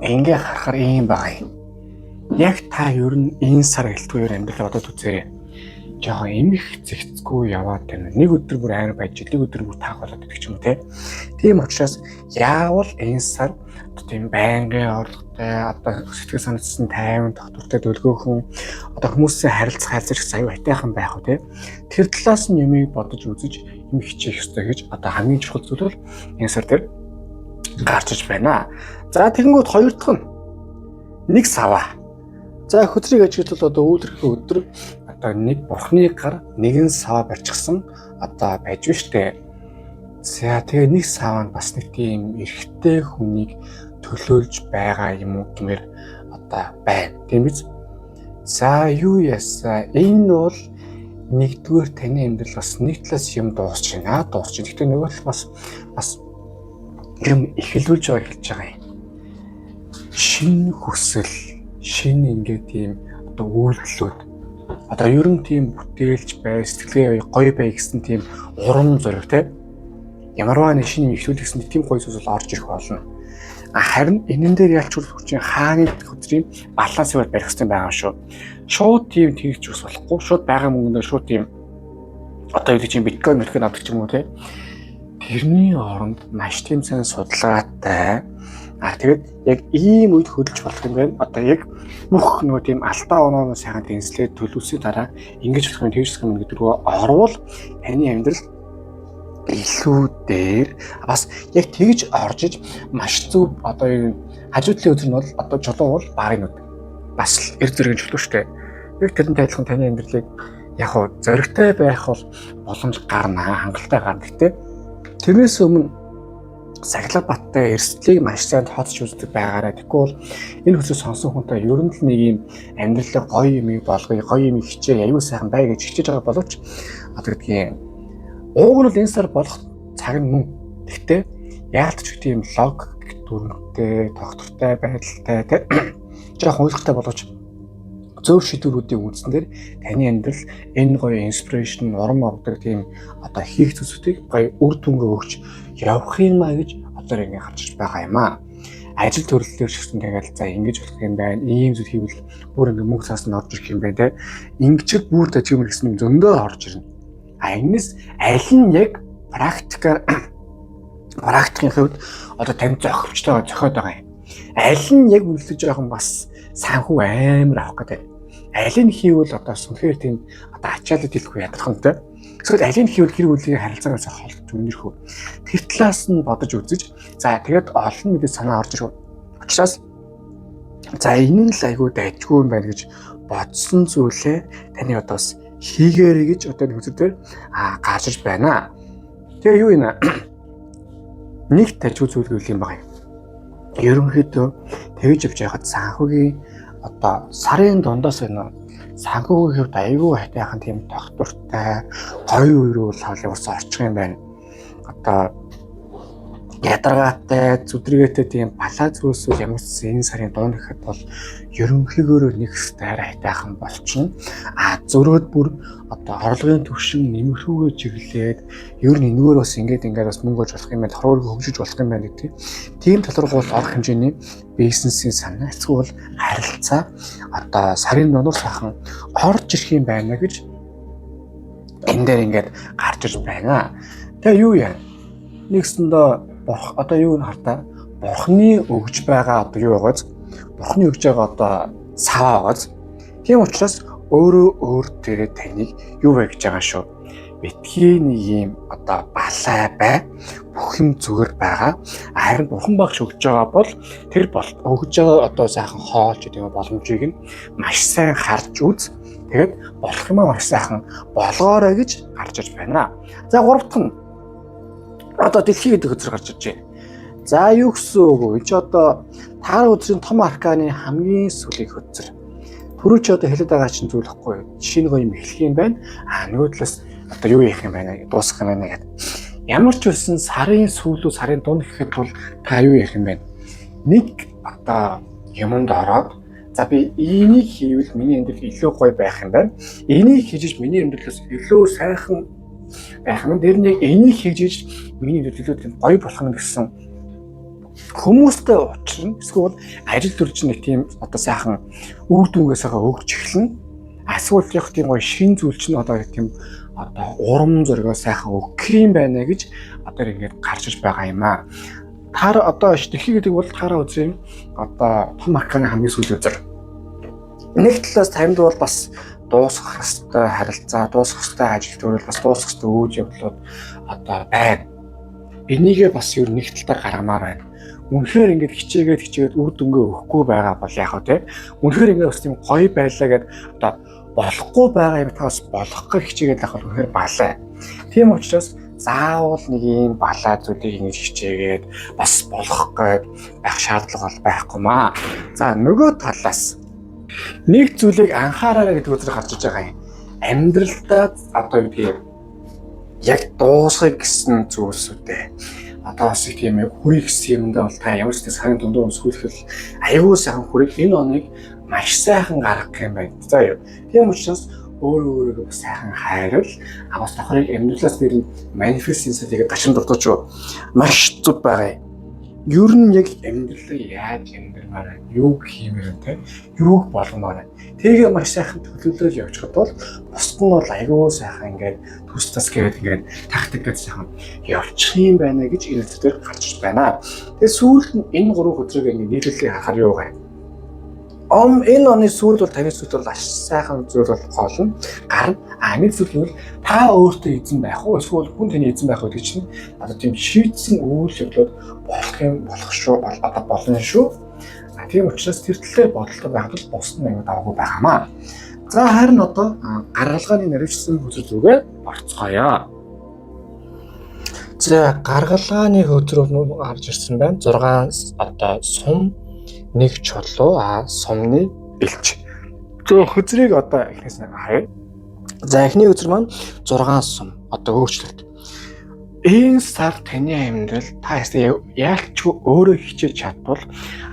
ингээ харахаар ийм байгаа юм. Яг та ер нь энэ сар гэлтгээр амьдрал бодоод үзээрэй. Жохоо эмх зэгцгүй яваад байна. Нэг өдөр бүр амар байж, нэг өдөр бүр таах болоод идэх юм те. Тийм учраас яавал энэ сар тийм байнгын орлоготой одоо сэтгэл санаачсан тайван тогтвортой төлгөөхөн одоо хүмүүсийн харилцах хайрцагч аюу хайтайхан байх уу те. Тэр талаас нь юмыг бодож үзэж юм хичээх ёстой гэж одоо хамгийн чухал зүйл бол энэ сар дээр гарч иж байна. За тэгэнгүүт хоёр дахь нь нэг саваа. За хөдрийг ажиглал одоо үүдрэхээ өдөр одоо нэг бурхны гар нэгэн сав барьчихсан одоо байж штэ. За тэгээ нэг сав нь бас нэг тийм эрэгтэй хүнийг төлөөлж байгаа юм уу гэмээр одоо байна. Тийм биз? За юу ясаа энэ бол нэгдүгээр таны амьдрал бас нэг талаас юм дуусч байна. Гэхдээ нөгөө тал бас юм эхлүүлж байгаа юм. Шинэ хүсэл, шинэ ингээд тийм одоо үйлдэлүүд одоо ер нь тийм бүтээлч бай, сэтгэлгээ гоё бай гэсэн тийм урам зориг те. Ямарваа нэг шинэ эхлүүлэх гэсэн тийм гоё зүйл орж ирэх болно. Харин энэн дээр ялчгүй хүчин хааны хөдрийн балансыг барих хэрэгтэй байгаа шүү. Шууд тийм тэгж ус болохгүй. Шууд байгаа мөнгөндөө шууд тийм одоо юу гэж биткойн авдаг ч юм уу те. Тэрний оронд маш тийм сайн судалгаатай. Тэгээд яг ийм үед хөдөлж болох юм байна. Одоо яг бүх нөгөө тийм алтаа онооно сайхан тэнслээд төлөвсөй дараа ингэж болох юм тэгж юм гэдэг рүү орвол таны амьдрал илүү дээр бас яг тэгж орж иж маш зөв одоо энэ хажуудлын өдөр нь бол одоо жолоо бол барын өдөр. Бас л эр зэрэг чөлөө штэ. Яг тэрнтэй адилхан таны амьдралыг яг хоо зоригтой байх бол боломж гарна, хангалттай гарна гэдэг. Тэрнээс өмнө сахилга баттай эрсдлийг маш сайн тооцож үздэг байгаарай. Тэгэхгүй бол энэ хүсэл сонсон хүнтэй ер нь л нэг юм амьдралаа гоё юм болгоё, гоё юм хичээ, аюу сайхан бай гэж хичээж байгаа боловч одоо гэдгийг ууг нь бол энэ сар болох цаг нь мөн. Гэхдээ яалтч гэх тийм лог дүрмтэй, тогтвортой байдалтай тийм жоохон уйлахтай боловч зөв шийдвэрүүдийн үндсээр таны амьдрал энэ гоё инспирэшн урам авдаг тийм одоо хийх зүйлсүүдийг гоё үр дүнгээ өгч явах юм а гэж одоо ингэ харж байгаа юм а. Ажил төрлөөр шигсэн тэгэл за ингэж болох юм байна. Ийм зүйл хийвэл бүр ингэ мөнгө цаас нь орж ирэх юм байна те. Ингэчихэд бүр тажиг мөр гэсэн юм зөндөө орж ирнэ. Энэс аль нь яг практикийн хувьд одоо тань зохивчтойгоо зохиод байгаа юм. Аль нь яг үнэлж байгаа юм бас санхүү амар авах гэдэг. Аль нь хийвэл одоо сүнхээр тийм одоо ачаалал хэлэхгүй ядархантай. Эсвэл аль нь хийвэл гэр бүлийн харилцаагаас холдож өнөрхөө. Тэр талаас нь бодож үзэж за тэгээд олон мэдээ санаа орж ирэх. Учираас за энэ л айгүй дайггүй юм байна гэж бодсон зүйлээ таны одоо бас хийгээрэй гэж одоо нөхцөлөөр гарч иж байна. Тэгээ юу юм нэг тажгүй зүйл гэвэл юм байна. Ерөнхийдөө тэгж явж байхад санхүүгийн одоо сарын дундаас энэ санхүүгийн хувьд аюул хайтайхан тийм тогтвортой гоё үерүүл хавлын орчих юм байна. Одоо ядаргаатай зүдрэгээтэй тийм балаа зүйлсүүд ямар ч энэ сарын дунд гэхэд бол ерөнхийдөө нэг стаар хайтайхан болчихно. Зөрөөд бүр одоо орлогын түвшин нэмэрхүүгээ чиглээд ер нь энэгээр бас ингээд бас мөнгө олж болох юм байна, хорвоо хөгжиж болох юм байна гэдэг. Тийм талруу бол орох хэмжээний бизнесийн санаа эсвэл харилцаа одоо сарын дундуур сайхан орж ирэх юм байна гэж энэ дээр ингээд гарч иж байна. Тэгээ юу яа? Нэгсэндээ одоо юу н хартаа бурхны өгж байгаа одоо юу байгааз бурхны өгж байгаа одоо саваа байгааз тийм учраас өөрөө таныг юу вэ гэж байгаа шүү. Битгий нэг юм одоо балай бай бүх юм зүгээр байгаа. Харин бурхан багш өгж байгаа бол тэр өгж байгаа одоо сайхан хоолч гэдэг боломжийг нь маш сайн харж үз. Тэгээд болох юм маш сайхан болгоорой гэж гарч иж байна. За гуравт нь одоо дэлхий гэдэг хөзөр гарч иж байна. За юу гэсэн үг вэ? Чи одоо таар өдрийн том арканы хамгийн сүүлийн хөзөр. Түрүү чи одоо хэлээд байгаа чинь зүйл ихгүй юу? Шинэ гоё юм эхлэх юм байна. Нөгөө талаас одоо юу хийх юм байна? Дуусгах юм байна гэдэг. Ямар ч байсан сарын сүүлүү сарын дунд гэхэд бол та юу хийх юм байна? Нэг одоо юмд ороод за би энийг хийвэл миний амьдрал илүү гоё байх юм байна. Энийг хийж миний амьдралаас илүү сайхан байх юм. Тэр нэг энийг хийж миний амьдрал илүү гоё болох нь гэсэн хүмүүстэй уулзсан. Эсвэл ажил төрж нэг тийм одоо сайхан үр дүнгээсээ өгч эхэлнэ. Эсвэл яг тийм гоё шин зүйл чинь одоо тийм одоо урам зоригоо сайхан өгөх юм байна гэж одоо ингээд гарч иж байгаа юм аа. Таар одоо дэлхий гэдэг бол таараа үзье. Одоо том арканы хамгийн сүүлийн үзэр. Нэг талаас танд бол бас дуусгах ёстой харилцаа, дуусгах ёстой ажил төрөл, бас дуусгах ёстой үйл явдлууд одоо байна. Энийгээ бас ер нэг талаар гаргамаар байна. Үнэхээр ингээд хичээгээд үр дүнгээ өгөхгүй байгаа бол яг хөө үнэхээр ингээд бас тийм гоё байлаа гэд одоо болохгүй байгаа юм тас болгох гэж хичээгээд байх бол үнэхээр балай. Тийм учраас заавал нэг юм балаа зүйлийг ингэж хичээгээд бас болгох гээд байх шаардлага бол байхгүй маа. За нөгөө талаас нэг зүйлийг анхаараарай гэдэг үзэр гарч иж байгаа юм. Амьдралдаа одоо юу гэдэг яг дуусгах гэсэн зүйлсүүдээ одоо бас тийм хүрэх гэсэн юмдаа бол та ямар ч цагийн дундуур сүлхэл аюул сайхан хүрэх энэ оныг маш сайхан гаргах юм байна. За юу. Тийм учраас өөрөөгөө сайхан хайрал бас давхрыг амьдралаас нэр манифестийн сэдвийг гашин дурдж маш зүг байгаа юм. Ер нь яг амьдралаа яаж амьдрмаар юу хиймээр те юу болгомоор тэгээ маш сайхан төлөвлөж явчихад бол бусд нь бол аюул сайхан ингээд төс гээд ингээд тактик гэж сайхан явчих юм байна гэж энэ дээр гарч байна. Тэгээ сүүлд нь энэ гурван хөдрийг ингээд нийлүүлээ харахаар юу вэ? Энэ оны сүүлд бол таны сүүлд бол маш сайхан зүйл бол хоолно гарна. Нэг зүйл нь та өөртөө эзэн байх уу эсвэл хүн таны эзэн байх уу гэж чинь одоо тийм шийдсэн үйл явдлууд болох шүү одоо болно шүү. Тийм учраас тэр төлөө бодолтой байхад бол бус нь аюул даваагүй байхамаа. За харин одоо гаргалгааны нэрвчсэн хөтөл рүүгээ орцгоё. За гаргалгааны хөтөлбөр гарч ирсэн байна. 6 одоо сум нэг чулуу сумны элч. За хөзрийг одоо эхнээс нь харъя. За эхний хөзөр маань 6 сум одоо өөрчлөлт. Энэ сар таны амьдрал та яалчгүй өөрөө хичээж чадвал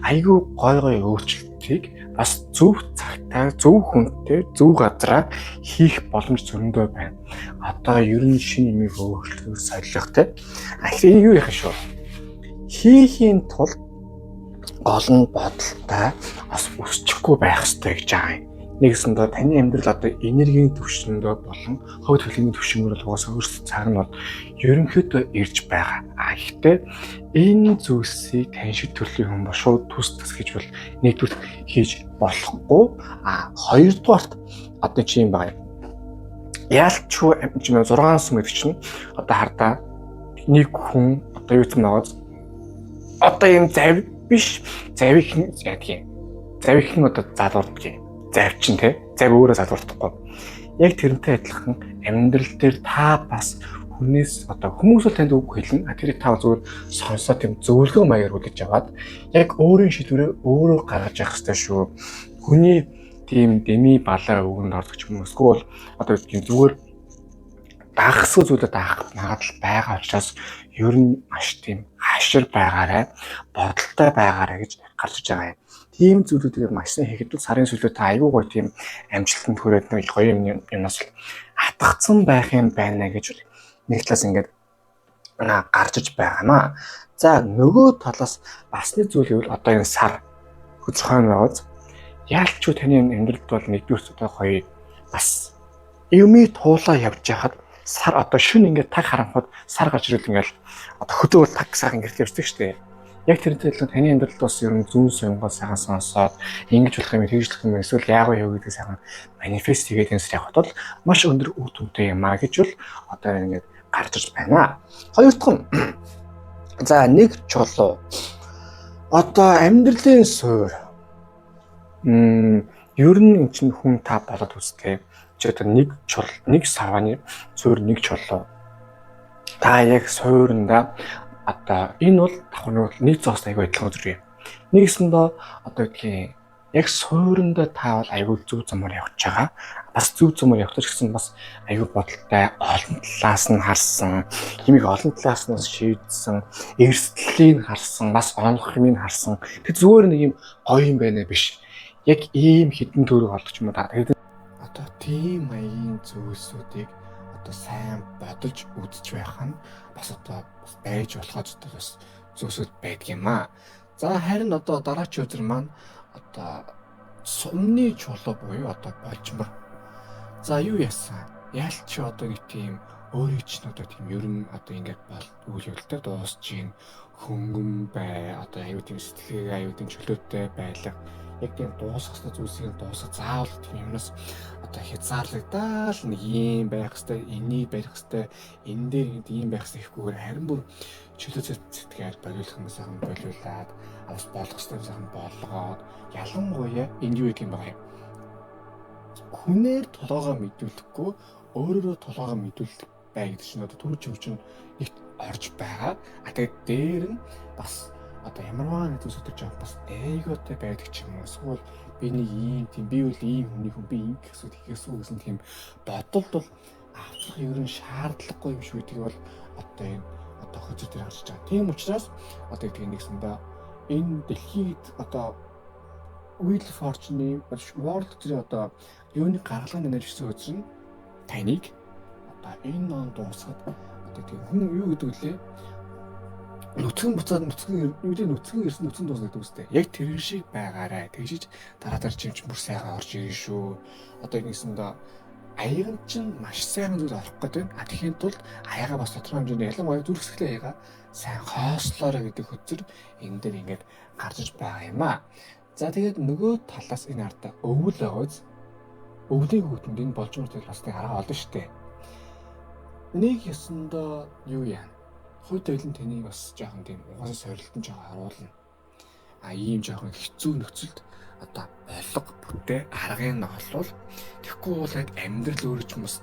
айгүй гой өөрчлөлтийг бас зөв цагтаа, зөв хүнтэй, зөв газараа хийх боломж зөндөө байна. Одоо ер нь шинэ юмыг өөрчлөх солих те. Тэгэхээр юу яах шүү. Хийхийн тулд гол нь бодолтой бас өсчихгүй байх хэрэгтэй гэж байгаа юм. Нэгсэндээ таны амьдрал одоо энергийн түвшиндөө болон хувь төлөвийн түвшингээр л угаасаа өөрсдөө цаг нь бол ерөнхийдөө ирж байгаа. Гэхдээ энэ зүйлсийг тань шиг төрлийн хүн бол шууд төсдөс гэж бол нэгдүгээр хийж болохгүй. Хоёрдугаарт одоо чи юм байна. Яалчгүй 6 сум гэдэг чинь одоо хардаа нэг хүн одоо юу юм наваад одоо юм завь биш завих нь яадаг юм. Завих нь одоо залуурдаг юм. Завчин те зав өөрөө залуурдахгүй. Яг тэрнтэй адилхан амьдрал дээр та бас хүнээс одоо хүмүүс л танд үг хэлнэ. Тэр та зүгээр сонсоод тийм зөвлөгөө маягаар үлдэж аваад яг өөрийн шийдвэрээ өөрөө гаргаж явах хэрэгтэй шүү. хүний тийм дэми балаа өвгөнд ордог ч юм уу эсвэл одоо үгдгийн зүгээр дагсуу зүйлээ даах магадлал байгаа учраас ер нь маш тийм хашир байгаарай, бодолтой байгаарай гэж гарч иж байгаа юм. Тийм зүйлүүдийг маш сайн хийхэд сарын сүүлөө та аягүй гоё тийм амжилтанд хүрээд нэг гоё юмнаас хатгацсан байх юм байна гэж нэг талаас ингээд гарч иж байгаамаа. За нөгөө талаас бас нэг зүйл гэвэл одоо энэ сар хөцхойн байгааз яалч юу таны амьдралд бол нэгдүгээр удаа гоё бас юмий туулаа явж байхад сар одоо шүн ингээд таг харанхууд сар гарч ирэл ингээд одоо хөдөө бол таг сайхан гэрт явдаг шүү дээ. Яг тэрнтэй адилхан таны амьдралд бас ер нь зүүн сонгоо сайхан сонсоод ингэж болох юм хэрэгжлэх юм эсвэл яах вэ гэдэг сайхан манифест хийгээд энэ сар явахад бол маш өндөр үр дүнтэй юм аа гэж бол одоо ингээд гарч ирж байна. Хоёр дахь нь за нэг чулуу одоо амьдралын суурь ер нь эн чинь хүн та болоод үстэй чи одоо нэг савааны суурь нэг чулуу та яг суурьнда одоо энэ бол давхар нэг зоос аягүй адилхан үзэр юм. Нэгэсэндээ одоо гэдгийг яг суурьнда та бол аягүй зөв замаар явж байгаа. Бас зөв замаар явах гэсэн бас аягүй бодолтой олон талаас нь харсан, хэмиг олон талаас нь шийдсэн, эрсдлийг харсан, бас онох юмыг харсан. Тэг зүгээр нэг юм гоё юм байна биш. Яг ийм хідэн төрөг олдож юм да. Тэгээд одоо тийм маягийн зүйлсүүдийг одоо сайн бодож үзэж байх нь бас одоо байж болоход бас зүйлсүүд байдаг юм аа. За харин одоо дараач өдөр маань одоо сумны чулуу буюу одоо болжмор. За юу яасан? Яалч одоо нэг тийм өөрийн ч одоо тийм ерөн одоо ингээд бол үйл явдалтай дуусч ийн хөнгөн бай одоо аюу тийм сэтгэлгээ аюу тийм чөлөөтэй байлга яг тийм дуусах хэвээр зүйлсийг дуусах заавал тийм юмнаас одоо хязгаарлагдаад нэг юм байх хэвээр энийг барих хэвээр энэ дээр ийм байх хэвээр ихгүйгээр харин бүр чөлөө сэтгэл болиулах юм сайхан болиулаад бас болох хэвээр сайхан болгоод ялангуяа энэ юу юм бэ? Хүнээр толгоогоо мэдүүлэхгүй өөрөөрөө толгоогоо мэдүүлэх бай гэдэг чинь одоо төрж хөвчөнд нэг орж байгаа. Тэгээд дээр нь бас одоо ямарваа нэг зүйл өдөрж байгаа бас эготой байдаг ч юм уу. Эсвэл би нэг ийм тийм би үл ийм хүний хүн би ингэ гэсэн тийм бодолд бол авах ер нь шаардлагагүй юм шүү гэдэг бол одоо энэ одоо хөзөр дээр харж байгаа. Тийм учраас одоо гэдэг нэгсэндээ энэ дэлхийд одоо Wheel of Fortune World дээр одоо юуны гаргалгааны нэрчсэн үзэн таныг одоо энэ он дуусгаад одоо тийм хүн юу гэдэг үлээ нүцгэн буцаад нүцгэн ирсэн нүцгэн дуусна гэдэг үстэй. Яг тэр шиг байгаарай. Тэгжиж дараа чимч бүр сайхан орж ирнэ шүү. Одоо ингэсэндээ аяга чинь маш сайхан зүйл олох гэдэг байна. Тэгэхийн тулд аяга бас тодорхой хэмжээний ялангуяа зүрхсэглээ аяга сайн хоослоорой гэдэг хөтөр энэ дээр ингээд гарч иж байгаа юм аа. За тэгээд нөгөө талаас энэ ардаа өвөл байгааз өвлийн хүүтэнд энэ болжмор тэгэл бас нэг арга олно штэ. Нэг ясандаа юу яа. Хойд ойлон тэнийг бас жоохон тийм угаасаа сорилтон жоохон харуулна. Ийм жоохон хэцүү нөхцөлд одоо болго бүтээ аргыг нь олвол тэгэхгүй бол яг амьдрал өөрөө ч бас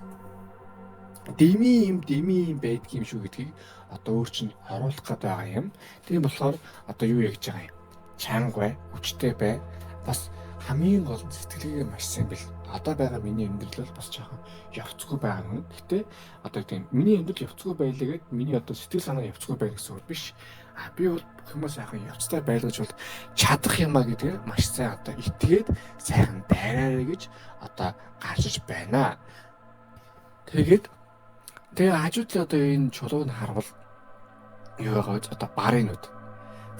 дими юм байдаг юм шүү гэдгийг одоо өөр чинь харуулах гээд байгаа юм. Тийм болохоор одоо юу яаж байгаа юм? Чанга бай, хүчтэй бай. Бас хамгийн гол нь сэтгэлгээ маш сайн бил. Одоо байгаа миний амьдрал бол бас жоохон явцгүй байгаа юм. Гэхдээ одоо тийм миний амьдрал явцгүй байлаа гэд миний одоо сэтгэл санаа явцгүй байх гэсэн үг биш. Би бол хүмүүс сайхан явцтай байлгаж бол чадах юмаа гэдгээ маш сайн одоо итгээд сайхан дайраарай гэж одоо гарч иж байна. Тэгээд хажуудлын одоо энэ чулууг нь харвал юу байгаа вэ? Одоо барын нүд.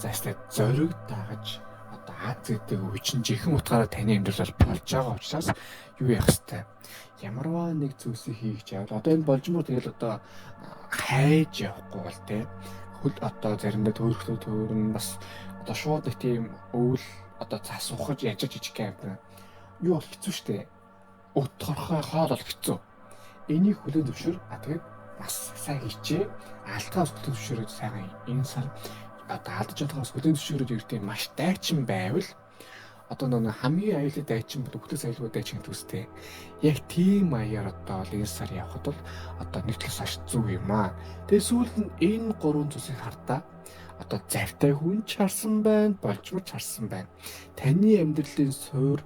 За эсвэл зориг дагаж одоо Аз гэдэг үечин жихэн утгаараа таны амьдрал болж байгаа учраас юу яах вэ? Ямарваа нэг зүйлсийг хийж явал одоо энэ болжмор тэгэл одоо хайж явахгүй бол те хөл одоо заримдаа төөрөختөө төөрн бас одоо шууд нэг тийм өвөл одоо цас ухаж яж жижиг юм. Юу бол хэцүү шттэ. Утгархай хоол бол хэцүү. Энийг хүлээн зөвшөөр. Тэгээд бас сайн хичээ. Алтгаас хүлээн зөвшөөрөд сайхан энэ сар одоо алдаж болохоос хүлээн зөвшөөрөд ирдэг маш дайчин байвал одоо нэг хамгийн аюултай дайчин бол хөтөс аюулгүй дайчин гэдэг үстэй. Яг тийм маягаар одоо энэ сар явхад бол одоо нэг талаас зүг юм аа. Тэгээ сүүлд нь энэ гурван зүйлсийг хардаа одоо завтай хүн ч харсан байна, болжмор ч харсан байна. Таны амьдралын суурь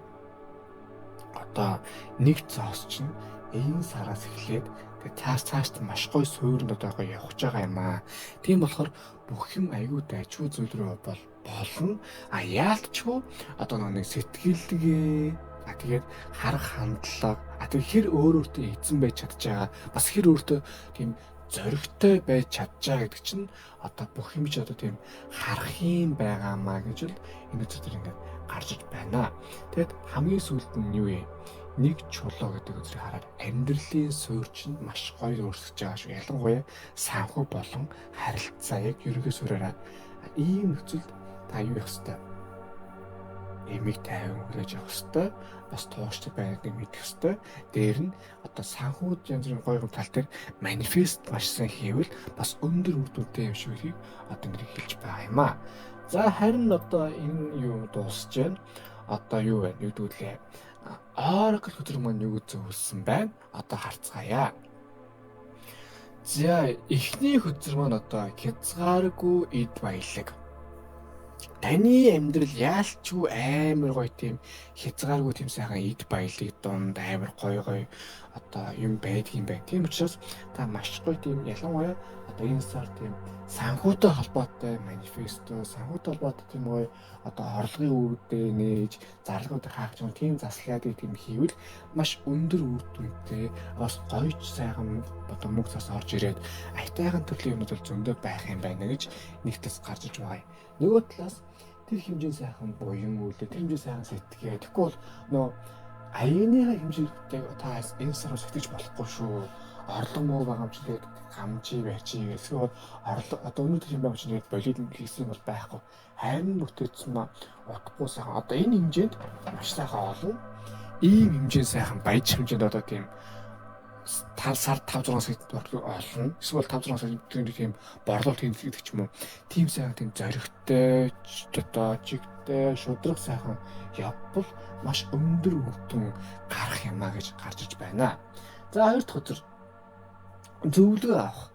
одоо нэг зоос чинь энэ сараас эхлээд тэгээ цааш маш гоё суурьнд одоо гоё явж байгаа юм аа. Тийм болохоор бүх юм аюу дайчгүй зүйл рүү болно. Яалтчгүй одоо нэг сэтгэлгээ тэгээд харах хандлага тэгээд хэр өөртөө эзэн байж чадж байгаа бас хэр өөртөө тийм зоригтой байж чадж байгаа гэдэг чинь одоо бүх юм ч одоо тийм харах юм байгаамаа гэж л энэ үзэлтээр ингээд гарч иж байна. Тэгэд хамгийн сүүлд нь юу вэ? Нэг чулуу гэдэг үзрийг хараад амьдралын суурь чинь маш гоё өөрчлөж байгаа шүү. Ялангуяа санхүү болон харилцаа яг ерөнхий суураараа ийм нөхцөлд та юу явах ёстой? Эмийг тайван хүлээж авах ёстой. Бас тууштай байгааг мэдэх ёстой. Дээр нь одоо санхүүд янз бүрийн гоё тал дээр манифест маш сайн хийвэл бас өндөр үр дүнтэй юм шиг ихийг одоо ингэ хэлж байгаа юм аа. За харин одоо энэ юу дуусж байна. Одоо юу вэ? Нэгдүгüйлээ. Oracle хөтөр маань юу зөвлөсөн байна? Одоо харцгаая. За эхний хөтөр маань одоо хязгааргүй эд баялаг. Таны амьдрал яалчгүй амар гоё тийм хязгааргүй тийм сайхан эд баялаг донд амар гоё одоо юм байдгийн байна. Тийм учраас та маш гоё тийм ялангуяа одоо энэ сар тийм санхүүтэй холбоотой манифесто, санхүүтэй холбоотой тийм гоё одоо орлогын үүдээ нээж, зарлагуудыг хаагч юм тийм заслагуудыг тийм хийвэл маш өндөр үр дүнтэй, бас гоёч сайхан одоо мөнгө цаас орж ирээд айтайхан төрлийн юмнууд зөндөө байх юм байна гэж нэг талаас гарч иж байгаа. Нөгөө талаас тэр хэмжээ сайхан буян үйлдэл, тэр хэмжээ сайхан сэтгэе. Тэгэхгүй бол нөө аяныхаа хэмжээтэй та энэ сараас сэтгэж болохгүй шүү. Орлого муу байгаа юм чи тэгээд хамжи байчи эсвэл орлого одоо өнөөдөр юм байгаа чинь болид хийсэн бол байхгүй. Харин бүтээсэн маа утгагүй сайхан одоо энэ хэмжээнд маш сайхан олон ийм хэмжээ сайхан баяж хэмжээнд одоо тийм сар 5-6 сая олно. Эсвэл 5-6 сая тийм борлуулалт хийх гэдэг ч юм уу. Тийм сайхан тийм зоригтой одоо чигтэй шудраг сайхан явбал маш өндөр үр дүн гарах юмаа гэж гарч иж байна. За хоёр дахь өдөр зөвлөгөө авах.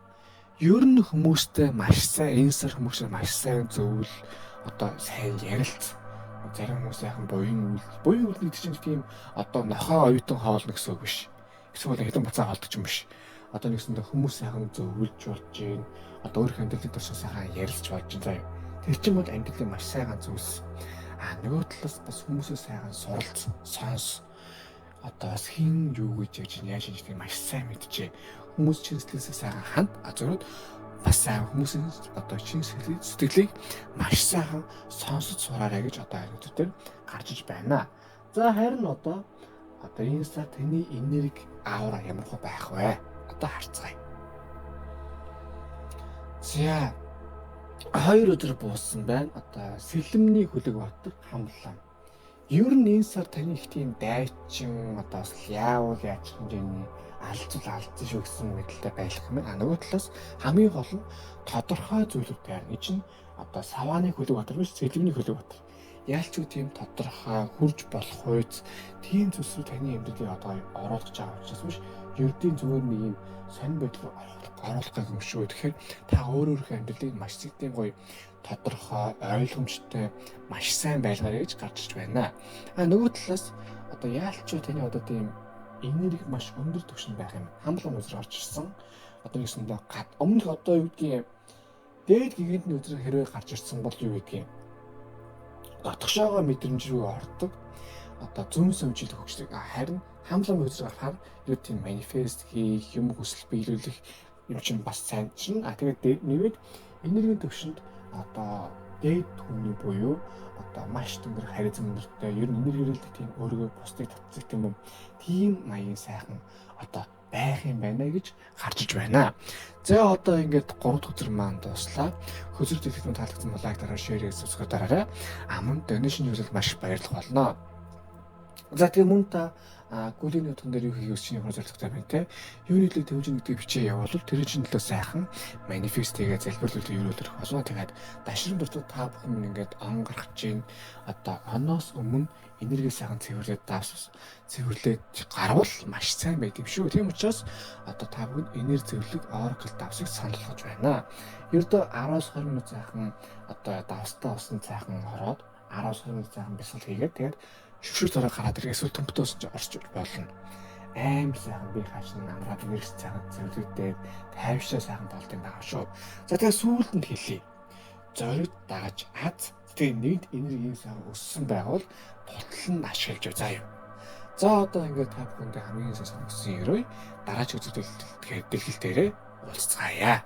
Ер нь хүмүүстэй маш сайн энэ сар хүмүүстэй маш сайн зөвлөл одоо сайн ярилц. Зарим хүмүүс сайхан буян үйл гэдэг чинь тийм одоо нохоо оюутан хоолно гэсэн үг биш. Эсвэл хэдэн буцаа хоолдог юм биш. Одоо нэгсэндээ хүмүүс сайхан зөвлөж болж гин. Одоо өөрийнх амьдралын турш сайхан ярилцж болж гин заяа. Тэр чинь бол амьдралын маш сайхан зүйлс. Нөгөө талаас бас хүмүүсээ сайхан суралц, сонс. Одоо бас хин юу гэж яаж яаж тийм маш сайн мэдчихэ. Хүмүүс чинь сэтгэлээсээ сайхан ханд зориуд бас сайн хүмүүсийн одоо чин сэтгэлийг маш сайхан сонсож сураарай гэж одоо амьтдаар гарч иж байна. За харин одоо энэ сар таны энерги аура ямар хөө байх вэ? Одоо харцгаая. За 2 өдөр буусан байна. Одоо сэлэмний хөлөг батар хамлаа. Ер нь энэ сар таны их тийм дайчин одоо бас яавал яаж хэмжээний алдсан шүү гэсэн мэдлэлтэй байх юм байна. Нөгөө талаас хамгийн гол нь тодорхой зүйлүүд байна. Энэ чинь одоо савааны хөлөг батар биш, сэлэмний хөлөг батар. Яалчгүй тийм тодорхой хурж болох хойц тийм зүйлсүүд таны амьдралыг одоо оруулах гэж байгаа учраас биш. Ердийн зүгээр нэг юм сонир байдал оруулах гэх юм шүү. Тэгэхээр та өөрийнхөө амьдралыг маш тийм гоё тодорхой, ойлгомжтой, маш сайн байлгаарай гэж гарч иж байна. Нөгөө талаас одоо яалчгүй таны одоо тийм энерги маш өндөр түвшинд байх юм. Хамлан үзэр орж ирсэн. Одоо нэгсэндээ өмнөх одоо юу гэдгийг дээд гигантны үзэр хэрвээ гарч ирсэн бол юу гэдгийг дотгошоогоо мэдрэмж рүү ордог. Одоо зүүн сувжил хөгждөг. Харин хамлан үзэр гарахаар юу тийм манифест хийх, юм хүсэл биелүүлэх юм чинь бас сайн чинь. Тэгээд нэгэд энергийн төвшөнд одоо дээд түвшний буюу одоо маш дүнгээр харилцан өндөртэй ер нь энергиэлдэг тийм өөрийгөө бусдыг татдаг тийм маягийн сайхан одоо байх юм байна гэж гарч иж байна. За одоо ингээд 3 дахь өдөр маань дуслаа. Хөзөр дэлгэцэн таалагдсан бол лайк дараа, шеэр хийх, subscribe дараарай. Мөн донешн хийвэл маш баярлах болно. За тэгээ мөн та гүлийн нутган дээр юу хийх гэж чиний зорилготой байна те. Юу нийлээ төвжин гэдэг бичээ явуул тэр чинь төлөө сайхан манифест хийгээ залбирлуулах өрөөлөх болно. Тэгээд дашрын дуртад та бүхэн ингээд он гарах чинь одоо оноос өмнө энерги сайхан цэвэрлээд гарвал маш сайн байд юм шүү. Тийм учраас одоо та бүхэн энерги цэвэрлэх Oracle давсыг санал болгож байна. Ердөө 10-20 минут сайхан одоо давстаа усан сайхан ороод 10 сарын цагаан бясалгал хийгээд тэгээд шүвшиг зураг гараад ирэх эсвэл төмптөөс орч болно. Аим сайхан би хаашин амраад нэрс цагаан зөвлөдөө тайвшаа сайхан болтын даа шүү. За тэгээд сүүлд нь хэлье. Зориг дагаж аз тэгээд нэгд энергийн сайхан өссөн байгавал тутал нь ашиглаж өг заа юу. За одоо ингээд та бүхэндээ хамгийн сайн санагдсан ерөөй дараач үзэгдэл тэгэхээр дэлхэл дээрээ уулзцаая.